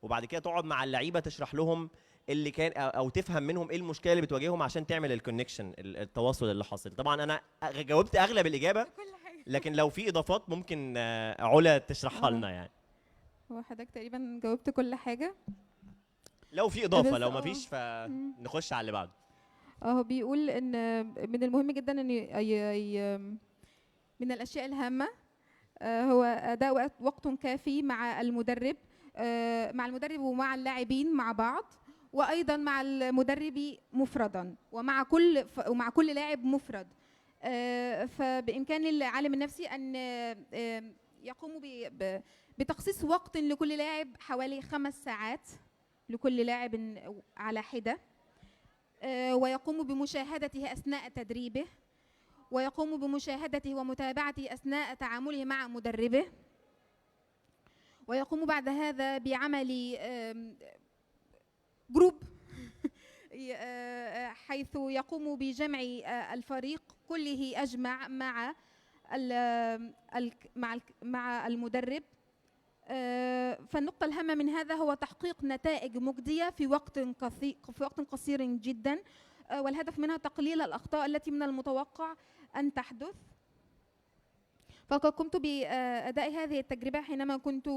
وبعد كده تقعد مع اللعيبه تشرح لهم اللي كان او تفهم منهم ايه المشكله اللي بتواجههم عشان تعمل الكونكشن، التواصل اللي حاصل. طبعا انا جاوبت اغلب الاجابه، لكن لو في اضافات ممكن علا تشرحها لنا يعني. هو حضرتك تقريبا جاوبت كل حاجه. لو في اضافه، بس لو ما فيش فنخش على اللي بعده. هو بيقول ان من المهم جدا ان من الاشياء الهامه هو اداء وقت كافي مع المدرب، ومع اللاعبين مع بعض، وايضا مع المدرب مفردا، ومع كل لاعب مفرد. فبامكان العالم النفسي ان يقوم بتخصيص وقت لكل لاعب حوالي 5 ساعات لكل لاعب على حده، ويقوم بمشاهدته اثناء تدريبه، ويقوم بمشاهدته ومتابعته اثناء تعامله مع مدربه، ويقوم بعد هذا بعمل جروب حيث يقوم بجمع الفريق كله أجمع مع المدرب. فالنقطة الهامة من هذا هو تحقيق نتائج مجدية في وقت قصير جدا، والهدف منها تقليل الأخطاء التي من المتوقع أن تحدث. فقد قمت بأداء هذه التجربة حينما كنت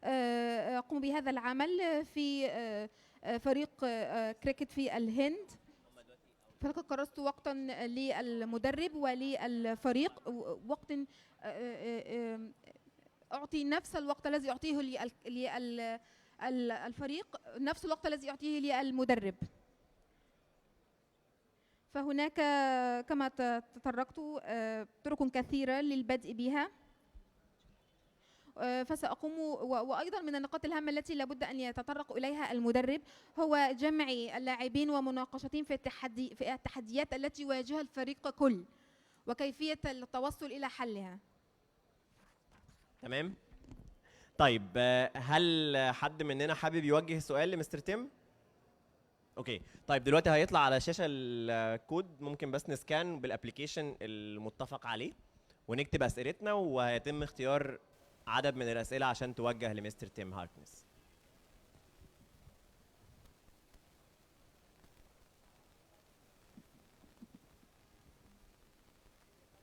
أقوم بهذا العمل في فريق كريكت في الهند. فلقد كرست وقتا للمدرب وللفريق، وقت أعطي نفس الوقت الذي يعطيه للفريق، نفس الوقت الذي يعطيه للمدرب. فهناك كما تطرقت طرق كثيرة للبدء بها، فسأقوم. وأيضا من النقاط الهامة التي لابد أن يتطرق إليها المدرب هو جمع اللاعبين ومناقشتهم في التحديات التي يواجهها الفريق ككل، وكيفية التوصل إلى حلها. تمام. طيب هل حد مننا حابب يوجه سؤال لمستر تيم؟ اوكي. طيب دلوقتي هيطلع على الشاشه الكود، ممكن بس نسكان بالابلكيشن المتفق عليه ونكتب اسئلتنا، وهيتم اختيار عدد من الاسئله عشان توجه لمستر تيم هاركنس.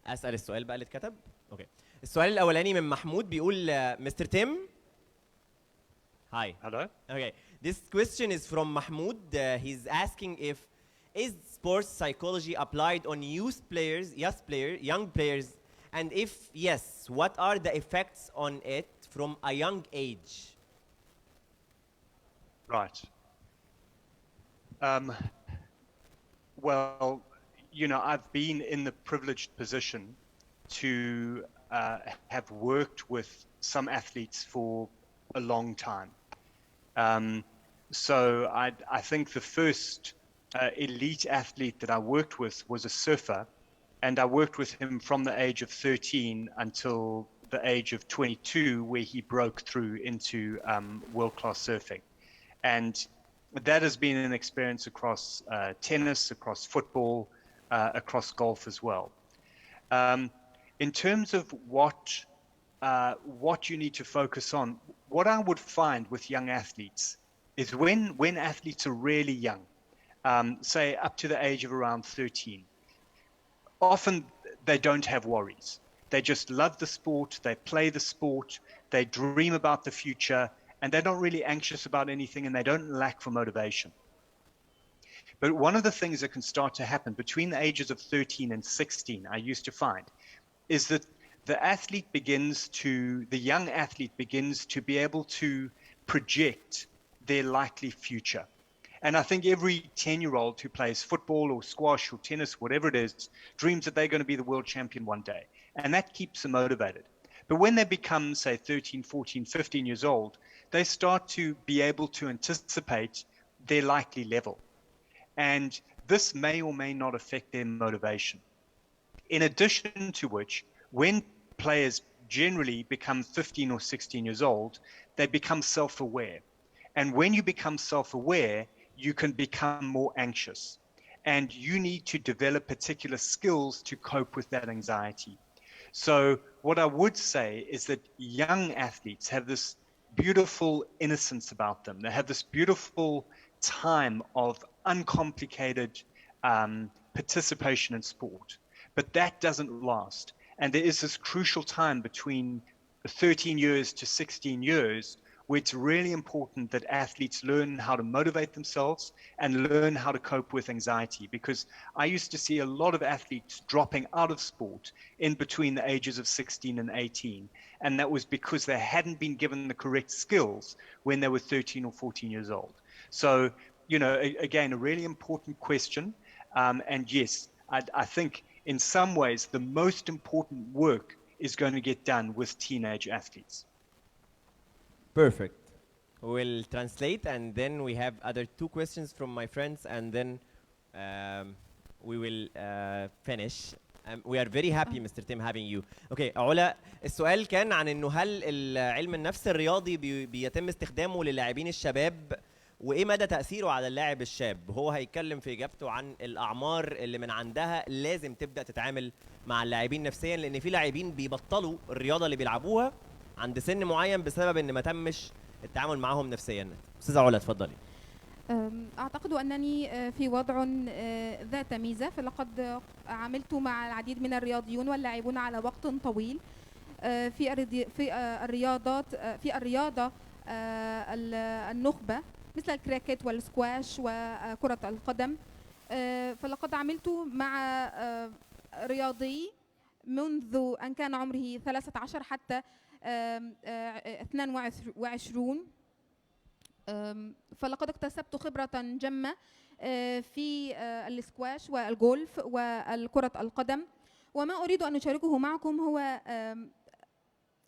اسال السؤال بقى اللي اتكتب. اوكي. السؤال الاولاني من محمود بيقول مستر تيم. Hi. Hello. Okay. This question is from Mahmoud. He's asking if is sports psychology applied on young players, and if yes, what are the effects on it from a young age? Right. Well, you know, I've been in the privileged position to have worked with some athletes for a long time. So I think the first elite athlete that I worked with was a surfer, and I worked with him from the age of 13 until the age of 22, where he broke through into world-class surfing. And that has been an experience across tennis, across football, across golf as well. In terms of what you need to focus on, what I would find with young athletes is when athletes are really young, say up to the age of around 13, often they don't have worries. They just love the sport, they play the sport, they dream about the future, and they're not really anxious about anything, and they don't lack for motivation. But one of the things that can start to happen between the ages of 13 and 16, I used to find, is that the young athlete begins to be able to project their likely future. And I think every 10-year-old who plays football or squash or tennis, whatever it is, dreams that they're going to be the world champion one day. And that keeps them motivated. But when they become, say, 13, 14, 15 years old, they start to be able to anticipate their likely level. And this may or may not affect their motivation. In addition to which, when players generally become 15 or 16 years old, they become self-aware. And when you become self-aware, you can become more anxious. And you need to develop particular skills to cope with that anxiety. So what I would say is that young athletes have this beautiful innocence about them. They have this beautiful time of uncomplicated participation in sport. But that doesn't last. And there is this crucial time between 13 years to 16 years where it's really important that athletes learn how to motivate themselves and learn how to cope with anxiety. Because I used to see a lot of athletes dropping out of sport in between the ages of 16 and 18. And that was because they hadn't been given the correct skills when they were 13 or 14 years old. So, you know, again, a really important question. And yes, I think in some ways, the most important work is going to get done with teenage athletes. Perfect. We'll translate, and then we have other two questions from my friends, and then we will finish. We are very happy, Mr. Tim, having you. Okay, علا، السؤال كان عن إنه هل علم النفس الرياضي بيتم استخدامه للاعبين الشباب، وإيه مدى تأثيره على اللاعب الشاب؟ هو هيتكلم في إجابته عن الأعمار اللي من عندها لازم تبدأ تتعامل مع اللاعبين نفسيا، لأن في لاعبين بيبطلوا الرياضة اللي بيلعبوها عند سن معين بسبب إن ما تمش التعامل معهم نفسيا. أستاذة علا اتفضلي. أعتقد أنني في وضع ذات ميزة، فلقد عملت مع العديد من الرياضيون واللاعبون على وقت طويل في الرياضة النخبة مثل الكريكت والسكواش وكرة القدم. فلقد عملت مع رياضي منذ أن كان عمره 13 حتى 22. فلقد اكتسبت خبرة جمة في السكواش والجولف والكرة القدم. وما أريد أن أشاركه معكم هو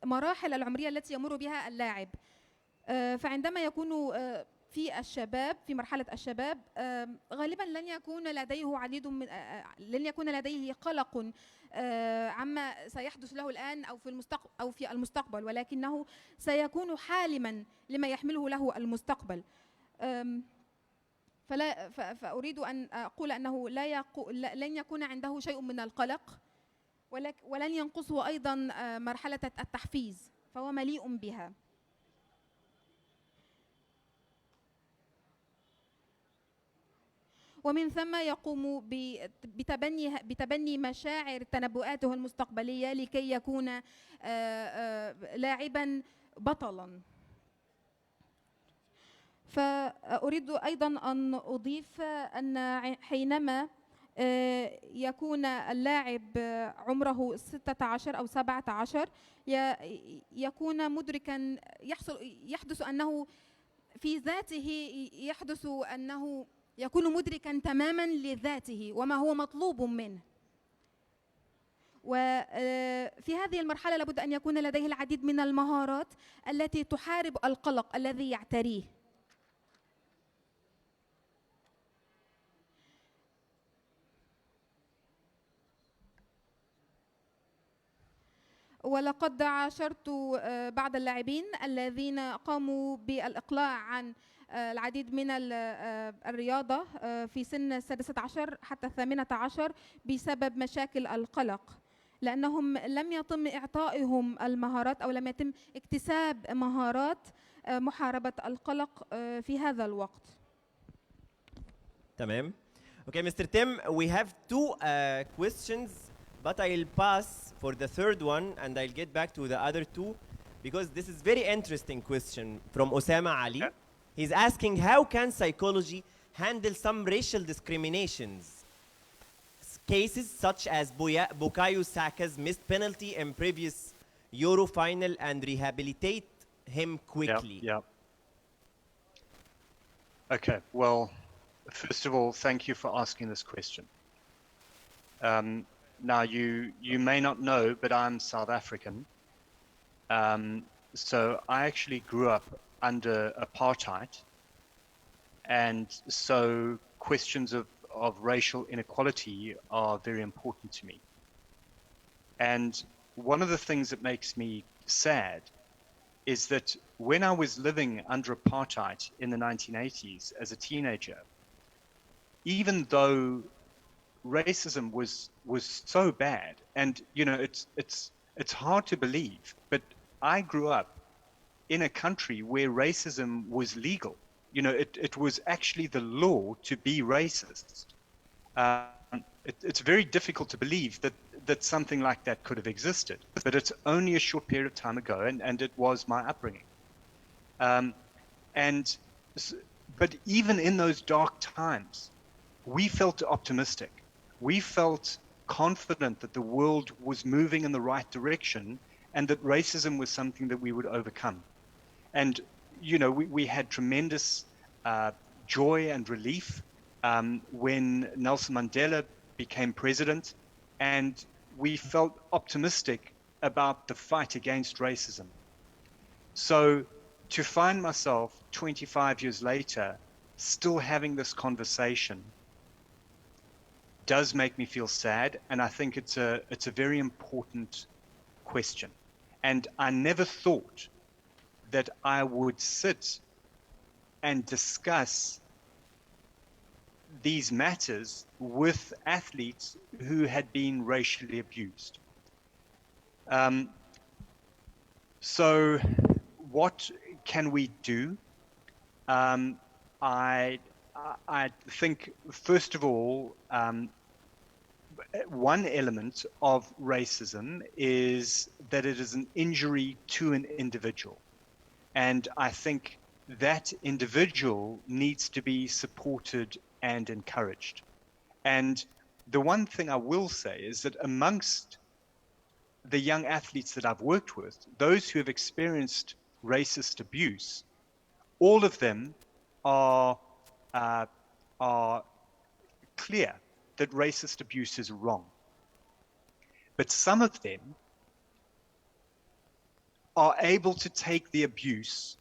مراحل العمرية التي يمر بها اللاعب. فعندما يكون في الشباب، في مرحلة الشباب، غالبا لن يكون لديه قلق عما سيحدث له الآن أو في المستقبل، ولكنه سيكون حالما لما يحمله له المستقبل. فأريد أن أقول أنه لن يكون عنده شيء من القلق، ولن ينقصه أيضا مرحلة التحفيز، فهو مليء بها. ومن ثم يقوم بتبني مشاعر تنبؤاته المستقبلية لكي يكون لاعبا بطلا. فأريد أيضا أن أضيف أن حينما يكون اللاعب عمره 16 أو 17 يكون مدركا، يحدث أنه في ذاته يحدث أنه يكون مدركا تماما لذاته وما هو مطلوب منه. وفي هذه المرحلة لابد أن يكون لديه العديد من المهارات التي تحارب القلق الذي يعتريه. ولقد عاشرت بعض اللاعبين الذين قاموا بالإقلاع عن العديد من الرياضة في سن 16 حتى 18 بسبب مشاكل القلق، لأنهم لم يتم إعطائهم المهارات أو لم يتم اكتساب مهارات محاربة القلق في هذا الوقت. تمام. Okay, Mr. Tim, we have two questions, but I'll pass for the third one and I'll get back to the other two because this is very interesting question from Osama Ali. Yeah. He's asking, how can psychology handle some racial discriminations? Cases such as Bukayo Saka's missed penalty in previous Euro final and rehabilitate him quickly. Yeah. Okay, well, first of all, thank you for asking this question. Now, you may not know, but I'm South African. So I actually grew up under apartheid. And so questions of of racial inequality are very important to me. And one of the things that makes me sad is that when I was living under apartheid in the 1980s as a teenager, even though racism was so bad, and you know, it's hard to believe, but I grew up in a country where racism was legal. You know, it was actually the law to be racist. It's very difficult to believe that something like that could have existed, but it's only a short period of time ago, and it was my upbringing. But even in those dark times, we felt optimistic. We felt confident that the world was moving in the right direction and that racism was something that we would overcome. And, you know, we had tremendous joy and relief when Nelson Mandela became president, and we felt optimistic about the fight against racism. So to find myself 25 years later still having this conversation does make me feel sad, and I think it's a very important question. And I never thought that I would sit and discuss these matters with athletes who had been racially abused. So what can we do? I think, first of all, one element of racism is that it is an injury to an individual. And I think that individual needs to be supported and encouraged. And the one thing I will say is that amongst the young athletes that I've worked with, those who have experienced racist abuse, all of them are clear that racist abuse is wrong. But some of them are able to take the abuse.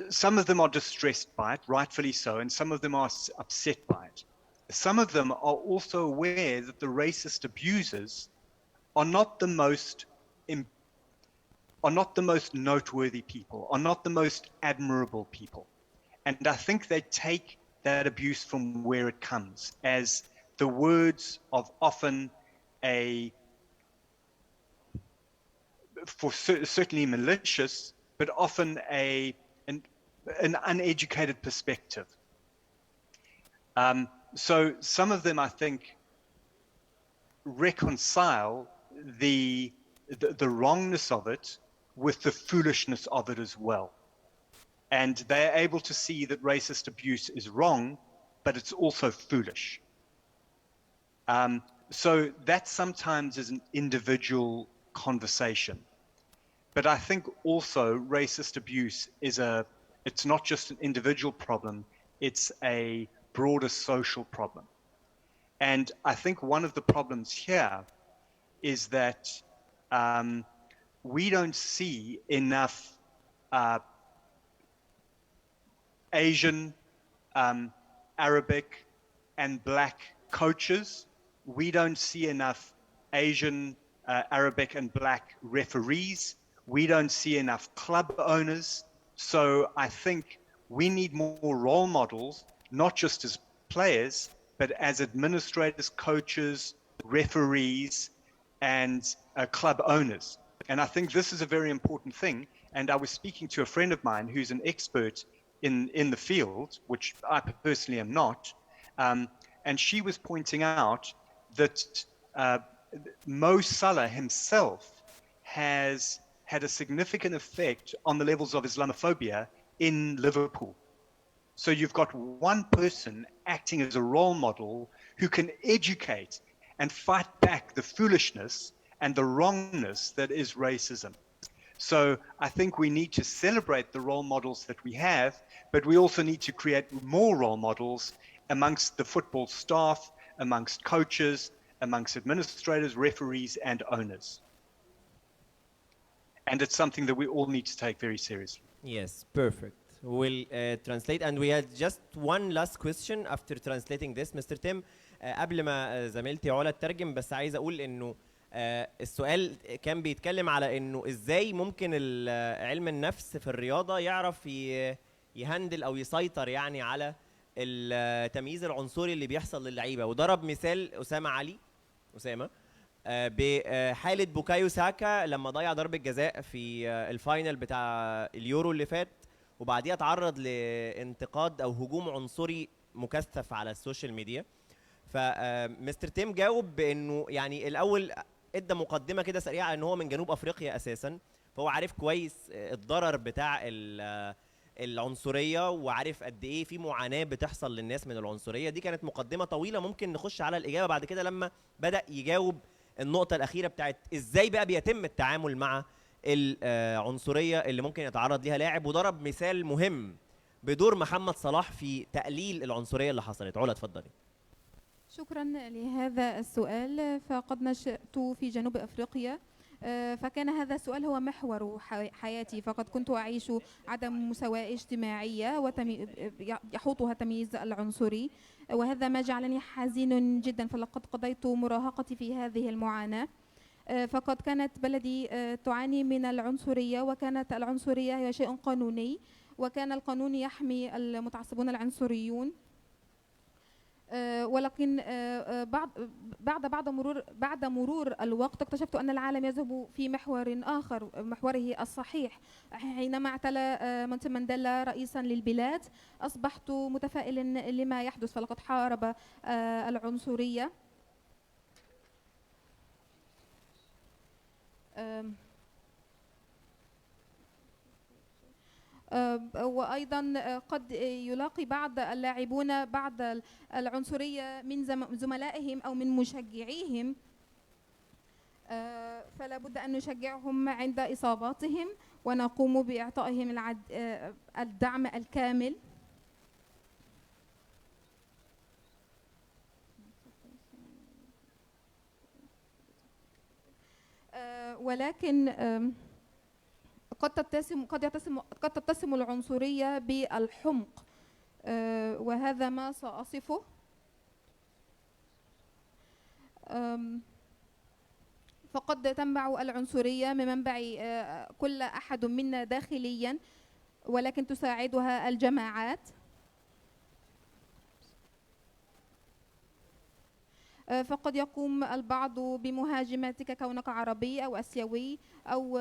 Some of them are distressed by it, rightfully so, and some of them are upset by it. Some of them are also aware that the racist abusers are not the most noteworthy people, are not the most admirable people. And I think they take that abuse from where it comes, as the words of often certainly malicious, but often an uneducated perspective. So some of them, I think, reconcile the wrongness of it with the foolishness of it as well. And they're able to see that racist abuse is wrong, but it's also foolish. So that sometimes is an individual conversation. But I think also racist abuse it's not just an individual problem, it's a broader social problem. And I think one of the problems here is that we don't see enough Asian, Arabic, and Black coaches. We don't see enough Asian, Arabic, and Black referees. We don't see enough club owners. So I think we need more role models, not just as players, but as administrators, coaches, referees, and club owners. And I think this is a very important thing. And I was speaking to a friend of mine who's an expert in the field, which I personally am not, and she was pointing out that Mo Salah himself has had a significant effect on the levels of Islamophobia in Liverpool. So you've got one person acting as a role model who can educate and fight back the foolishness and the wrongness that is racism. So I think we need to celebrate the role models that we have, but we also need to create more role models amongst the football staff, amongst coaches, amongst administrators, referees, and owners. And it's something that we all need to take very seriously. Yes, perfect. will translate, and we had just one last question after translating this, Mr. Tim. قبل ما زميلتي علا تترجم، بس عايز اقول انه السؤال كان بيتكلم على انه ازاي ممكن علم النفس في الرياضه يعرف يهندل او يسيطر يعني على التمييز العنصري اللي بيحصل للعيبه، وضرب مثال اسامه بحاله بوكايو ساكا لما ضيع ضربه جزاء في الفاينل بتاع اليورو اللي فات، وبعديها تعرض لانتقاد او هجوم عنصري مكثف على السوشيال ميديا. فمستر تيم جاوب بانه يعني الاول ادى مقدمه كده سريعه ان هو من جنوب افريقيا اساسا، فهو عارف كويس الضرر بتاع العنصريه، وعارف قد ايه في معاناه بتحصل للناس من العنصريه. دي كانت مقدمه طويله، ممكن نخش على الاجابه بعد كده لما بدا يجاوب النقطه الاخيره بتاعت ازاي بقى بيتم التعامل مع العنصريه اللي ممكن يتعرض ليها لاعب، وضرب مثال مهم بدور محمد صلاح في تقليل العنصريه اللي حصلت. علا اتفضلي. شكرا لهذا السؤال. فقد نشأت في جنوب أفريقيا، فكان هذا السؤال هو محور حياتي. فقد كنت أعيش عدم مساواة اجتماعية يحوطها التمييز العنصري، وهذا ما جعلني حزين جدا. فلقد قضيت مراهقتي في هذه المعاناة. فقد كانت بلدي تعاني من العنصرية، وكانت العنصرية هي شيء قانوني، وكان القانون يحمي المتعصبون العنصريون. ولكن بعد مرور الوقت اكتشفت أن العالم يذهب في محور آخر، محوره الصحيح. حينما اعتلى مانديلا رئيسا للبلاد أصبحت متفائلا لما يحدث، فلقد حارب العنصرية. وأيضا قد يلاقي بعض اللاعبون بعض العنصرية من زملائهم أو من مشجعيهم، فلا بد أن نشجعهم عند إصاباتهم ونقوم بإعطائهم الدعم الكامل. ولكن قد تتسم العنصرية بالحمق، وهذا ما سأصفه. فقد تنبع العنصرية من منبع كل أحد منا داخليا، ولكن تساعدها الجماعات. فقد يقوم البعض بمهاجمتك كونك عربي أو آسيوي أو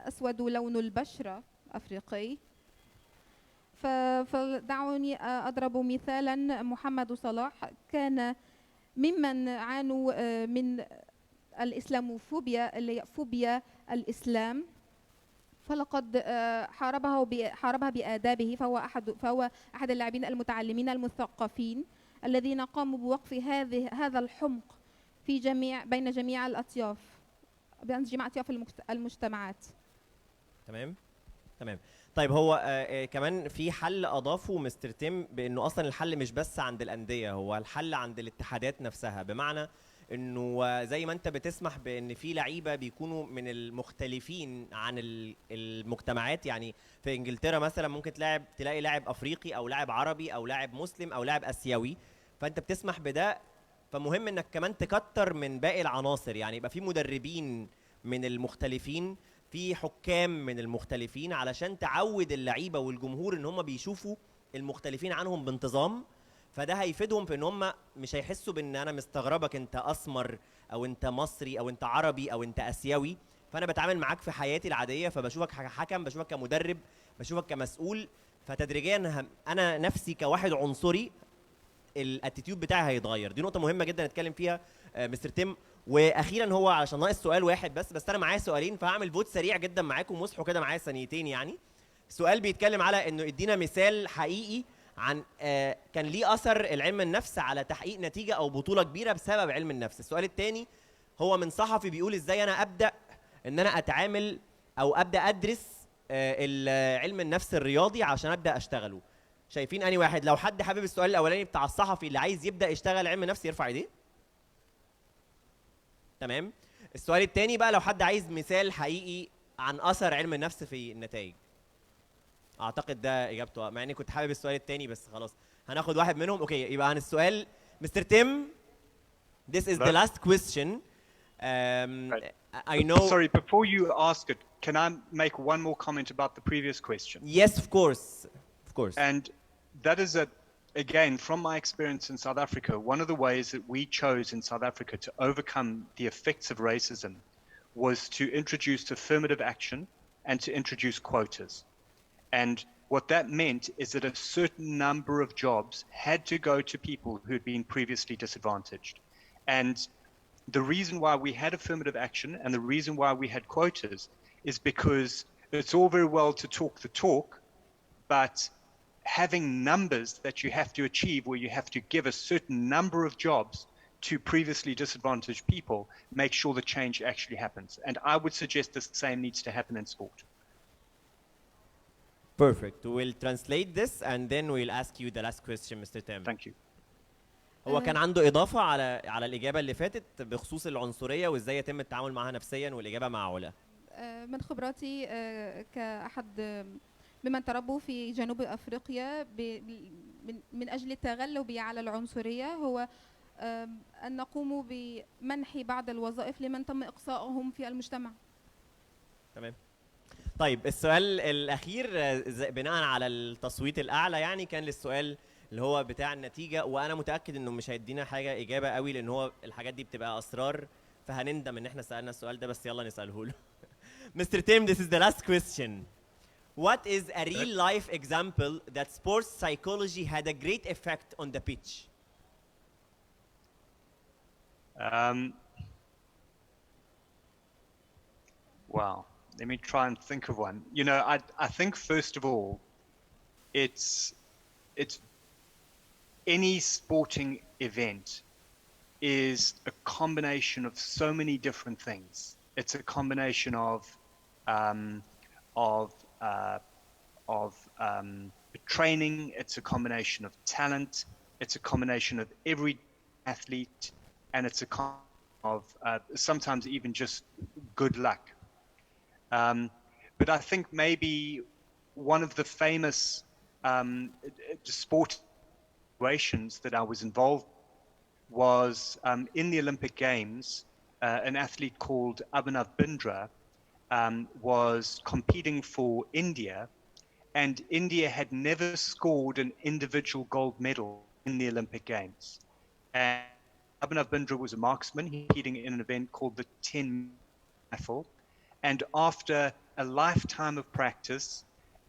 أسود لون البشرة أفريقي. فدعوني أضرب مثالا. محمد صلاح كان ممن عانوا من الإسلاموفوبيا، اللي فوبيا الإسلام، فلقد حاربها بآدابه. فهو أحد اللاعبين المتعلمين المثقفين الذين قاموا بوقف هذا الحمق بين جميع الأطياف، بين جميع أطياف المجتمعات. تمام. طيب هو كمان في حل اضافه مستر تيم، بانه اصلا الحل مش بس عند الانديه، هو الحل عند الاتحادات نفسها. بمعنى انه زي ما انت بتسمح بان في لعيبه بيكونوا من المختلفين عن المجتمعات، يعني في انجلترا مثلا ممكن تلاقي لاعب افريقي او لاعب عربي او لاعب مسلم او لاعب اسيوي، فانت بتسمح بده. فمهم انك كمان تكتر من باقي العناصر، يعني يبقى في مدربين من المختلفين، في حكام من المختلفين، علشان تعود اللعيبه والجمهور ان هم بيشوفوا المختلفين عنهم بانتظام. فده هيفيدهم في ان هم مش هيحسوا بان انا مستغربك انت اسمر او انت مصري او انت عربي او انت اسيوي، فانا بتعامل معاك في حياتي العاديه، فبشوفك حكم، بشوفك كمدرب، بشوفك كمسؤول. فتدريجيا انا نفسي كواحد عنصري الاتيتيود بتاعي هيتغير. دي نقطه مهمه جدا نتكلم فيها مستر تيم. واخيرا هو علشان ناقص سؤال واحد بس انا معايا سؤالين، فهعمل فوت سريع جدا معاكم، واصحوا كده معايا ثانيتين. يعني السؤال بيتكلم على انه ادينا مثال حقيقي عن كان ليه اثر العلم النفس على تحقيق نتيجه او بطوله كبيره بسبب علم النفس. السؤال الثاني هو من صحفي بيقول ازاي انا ابدا ان انا اتعامل او ابدا ادرس علم النفس الرياضي عشان ابدا اشتغله. شايفين اني واحد؟ لو حد حابب السؤال الاولاني بتاع الصحفي اللي عايز يبدا يشتغل علم نفس يرفع ايديه. تمام. السؤال الثاني بقى لو حد عايز مثال حقيقي عن اثر علم النفس في النتائج. اعتقد ده اجابته مع اني كنت حابب السؤال التاني بس خلاص هناخد واحد منهم. اوكي يبقى عن السؤال مستر تيم. This is the last question. Right. I know. Sorry, before you ask it, can I make one more comment about the previous question? Yes, of course. Of course. And that is that, again, from my experience in South Africa, one of the ways that we chose in South Africa to overcome the effects of racism was to introduce affirmative action and to introduce quotas. And what that meant is that a certain number of jobs had to go to people who had been previously disadvantaged. And the reason why we had affirmative action and the reason why we had quotas is because it's all very well to talk the talk, but having numbers that you have to achieve where you have to give a certain number of jobs to previously disadvantaged people make sure the change actually happens. And I would suggest the same needs to happen in sport. Perfect. We'll translate this and then we'll ask you the last question, Mr. Tim. Thank you. هو كان عنده إضافة على الإجابة اللي فاتت بخصوص العنصرية وإزاي يتم التعامل معها نفسيا والإجابة مع علا. من خبراتي كأحد ممن تربوا في جنوب أفريقيا من أجل التغلب على العنصرية هو أن نقوم بمنح بعض الوظائف لمن تم إقصائهم في المجتمع. تمام. طيب السؤال الأخير بناء على التصويت الأعلى يعني كان للسؤال اللي هو بتاع النتيجة وأنا متأكد إنه مش هيدينا حاجة إجابة قوي لأن هو الحاجات دي بتبقى أسرار فهنندم إن إحنا سألنا السؤال ده بس يلا نسأله له. Mr. Tim, this is the last question. What is a real life example that sports psychology had a great effect on the pitch? Wow. Let me try and think of one. You know, I think first of all, it's any sporting event is a combination of so many different things. It's a combination of training. It's a combination of talent. It's a combination of every athlete, and it's a of sometimes even just good luck. But I think maybe one of the famous sport situations that I was involved was in the Olympic Games. An athlete called Abhinav Bindra was competing for India, and India had never scored an individual gold medal in the Olympic Games. And Abhinav Bindra was a marksman, competing in an event called the 10 rifle. And after a lifetime of practice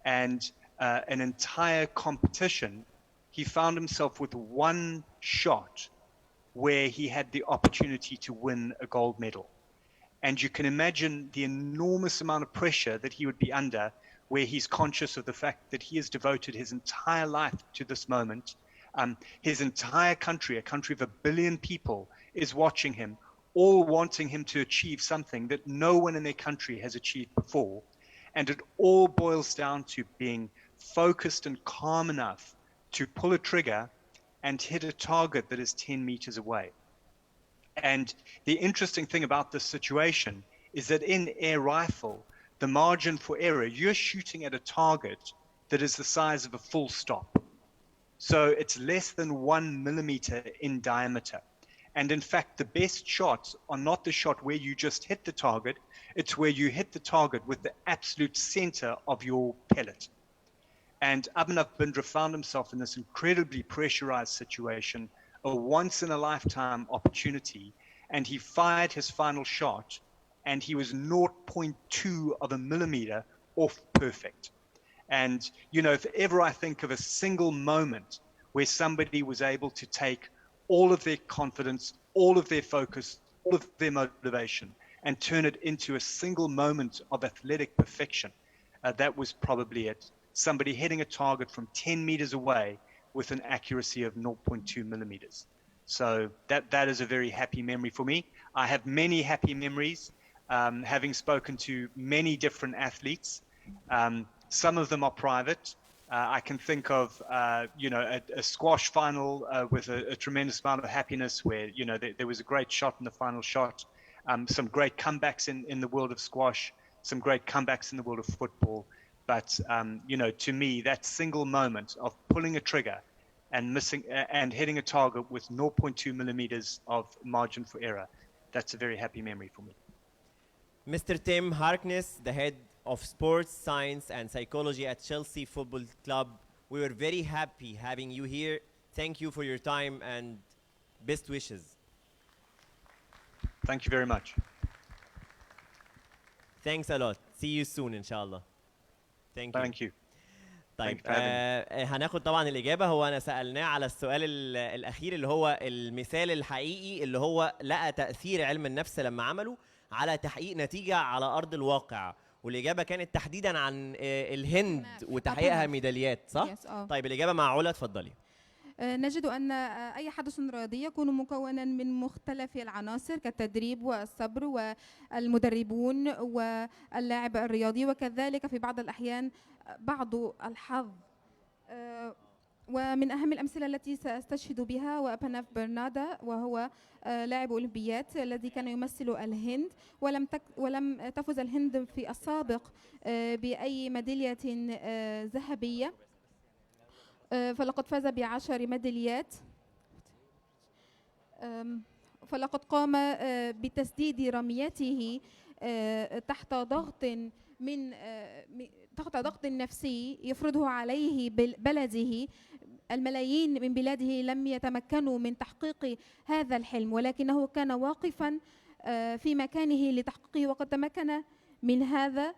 and an entire competition, he found himself with one shot where he had the opportunity to win a gold medal. And you can imagine the enormous amount of pressure that he would be under, where he's conscious of the fact that he has devoted his entire life to this moment. His entire country, a country of 1 billion people, is watching him, all wanting him to achieve something that no one in their country has achieved before. And it all boils down to being focused and calm enough to pull a trigger and hit a target that is 10 meters away. And the interesting thing about this situation is that in air rifle, the margin for error, you're shooting at a target that is the size of a full stop. So it's less than 1 millimeter in diameter. And in fact, the best shots are not the shot where you just hit the target, it's where you hit the target with the absolute center of your pellet. And Abhinav Bindra found himself in this incredibly pressurized situation, a once-in-a-lifetime opportunity, and he fired his final shot, and he was 0.2 of a millimeter off perfect. And, you know, if ever I think of a single moment where somebody was able to take all of their confidence, all of their focus, all of their motivation, and turn it into a single moment of athletic perfection, that was probably it. Somebody hitting a target from 10 meters away with an accuracy of 0.2 millimeters. So that is a very happy memory for me. I have many happy memories, having spoken to many different athletes. Some of them are private. I can think of, you know, a squash final with a tremendous amount of happiness where, you know, there was a great shot in the final shot. Some great comebacks in the world of squash, some great comebacks in the world of football. But you know, to me, that single moment of pulling a trigger and missing and hitting a target with 0.2 millimeters of margin for error, that's a very happy memory for me. Mr. Tim Harkness, the head of sports science and psychology at Chelsea Football Club, we were very happy having you here. Thank you for your time and best wishes. Thank you very much. Thanks a lot. See you soon inshallah. Thank you. Thank you. طيب Thank you for having هناخد طبعا الإجابة. هو أنا سألناه على السؤال الأخير اللي هو المثال الحقيقي اللي هو لقى تأثير علم النفس لما عمله على تحقيق نتيجة على أرض الواقع، والإجابة كانت تحديدا عن الهند وتحقيقها ميداليات، صح؟ طيب الإجابة مع علا، اتفضلي. نجد أن أي حدث رياضي يكون مكونا من مختلف العناصر كالتدريب والصبر والمدربون واللاعب الرياضي، وكذلك في بعض الأحيان بعض الحظ. ومن أهم الأمثلة التي سأستشهد بها وأبناف برنادا، وهو لاعب أولمبيات الذي كان يمثل الهند، ولم تفز الهند في السابق بأي ميدالية ذهبية، فلقد فاز ب10 ميداليات. فلقد قام بتسديد رميته تحت ضغط نفسي يفرضه عليه بلده. الملايين من بلاده لم يتمكنوا من تحقيق هذا الحلم، ولكنه كان واقفا في مكانه لتحقيقه، وقد تمكن من هذا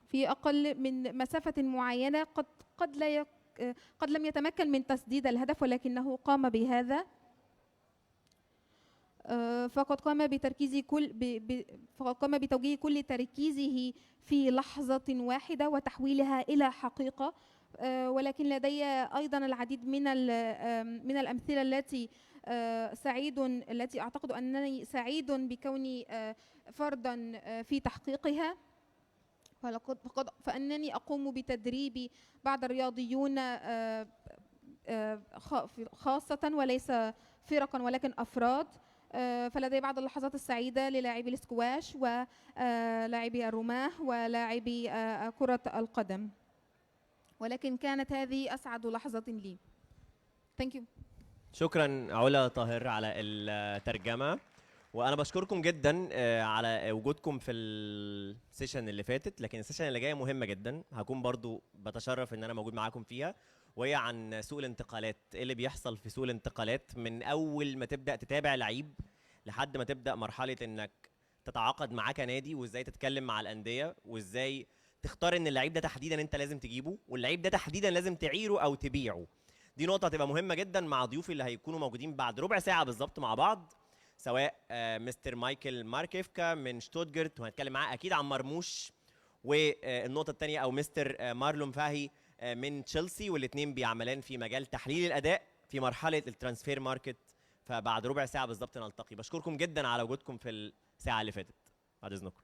في أقل من مسافة معينة. قد لم يتمكن من تسديد الهدف، ولكنه قام بهذا. فقد قام بتوجيه كل تركيزه في لحظة واحدة وتحويلها إلى حقيقة. ولكن لدي أيضا العديد من الأمثلة التي أعتقد أنني سعيد بكوني فردا في تحقيقها. فأنني أقوم بتدريب بعض الرياضيون خاصة وليس فرقا ولكن أفراد. فلدي بعض اللحظات السعيدة للاعبي الاسكواش ولاعبي الرماح ولاعبي كرة القدم، ولكن كانت هذه أسعد لحظة لي. Thank you. شكرا علا طاهر على الترجمة، وانا بشكركم جدا على وجودكم في السيشن اللي فاتت. لكن السيشن اللي جايه مهمه جدا، هكون برضو بتشرف ان انا موجود معاكم فيها، وهي عن سوق الانتقالات. ايه اللي بيحصل في سوق الانتقالات من اول ما تبدا تتابع لعيب لحد ما تبدا مرحله انك تتعاقد معاه كنادي، وازاي تتكلم مع الانديه، وازاي تختار ان اللعيب ده تحديدا انت لازم تجيبه، واللعيب ده تحديدا لازم تعيره او تبيعه. دي نقطه هتبقى مهمه جدا مع ضيوفي اللي هيكونوا موجودين بعد ربع ساعه بالظبط مع بعض، سواء مستر مايكل ماركيفكا من شتوتجارت، وهنتكلم معاه اكيد عن مرموش، والنقطه الثانيه او مستر مارلون فاهي من تشيلسي، والاثنين بيعملان في مجال تحليل الاداء في مرحله الترانسفير ماركت. فبعد ربع ساعه بالظبط نلتقي. بشكركم جدا على وجودكم في الساعه اللي فاتت. بعد اذنكم.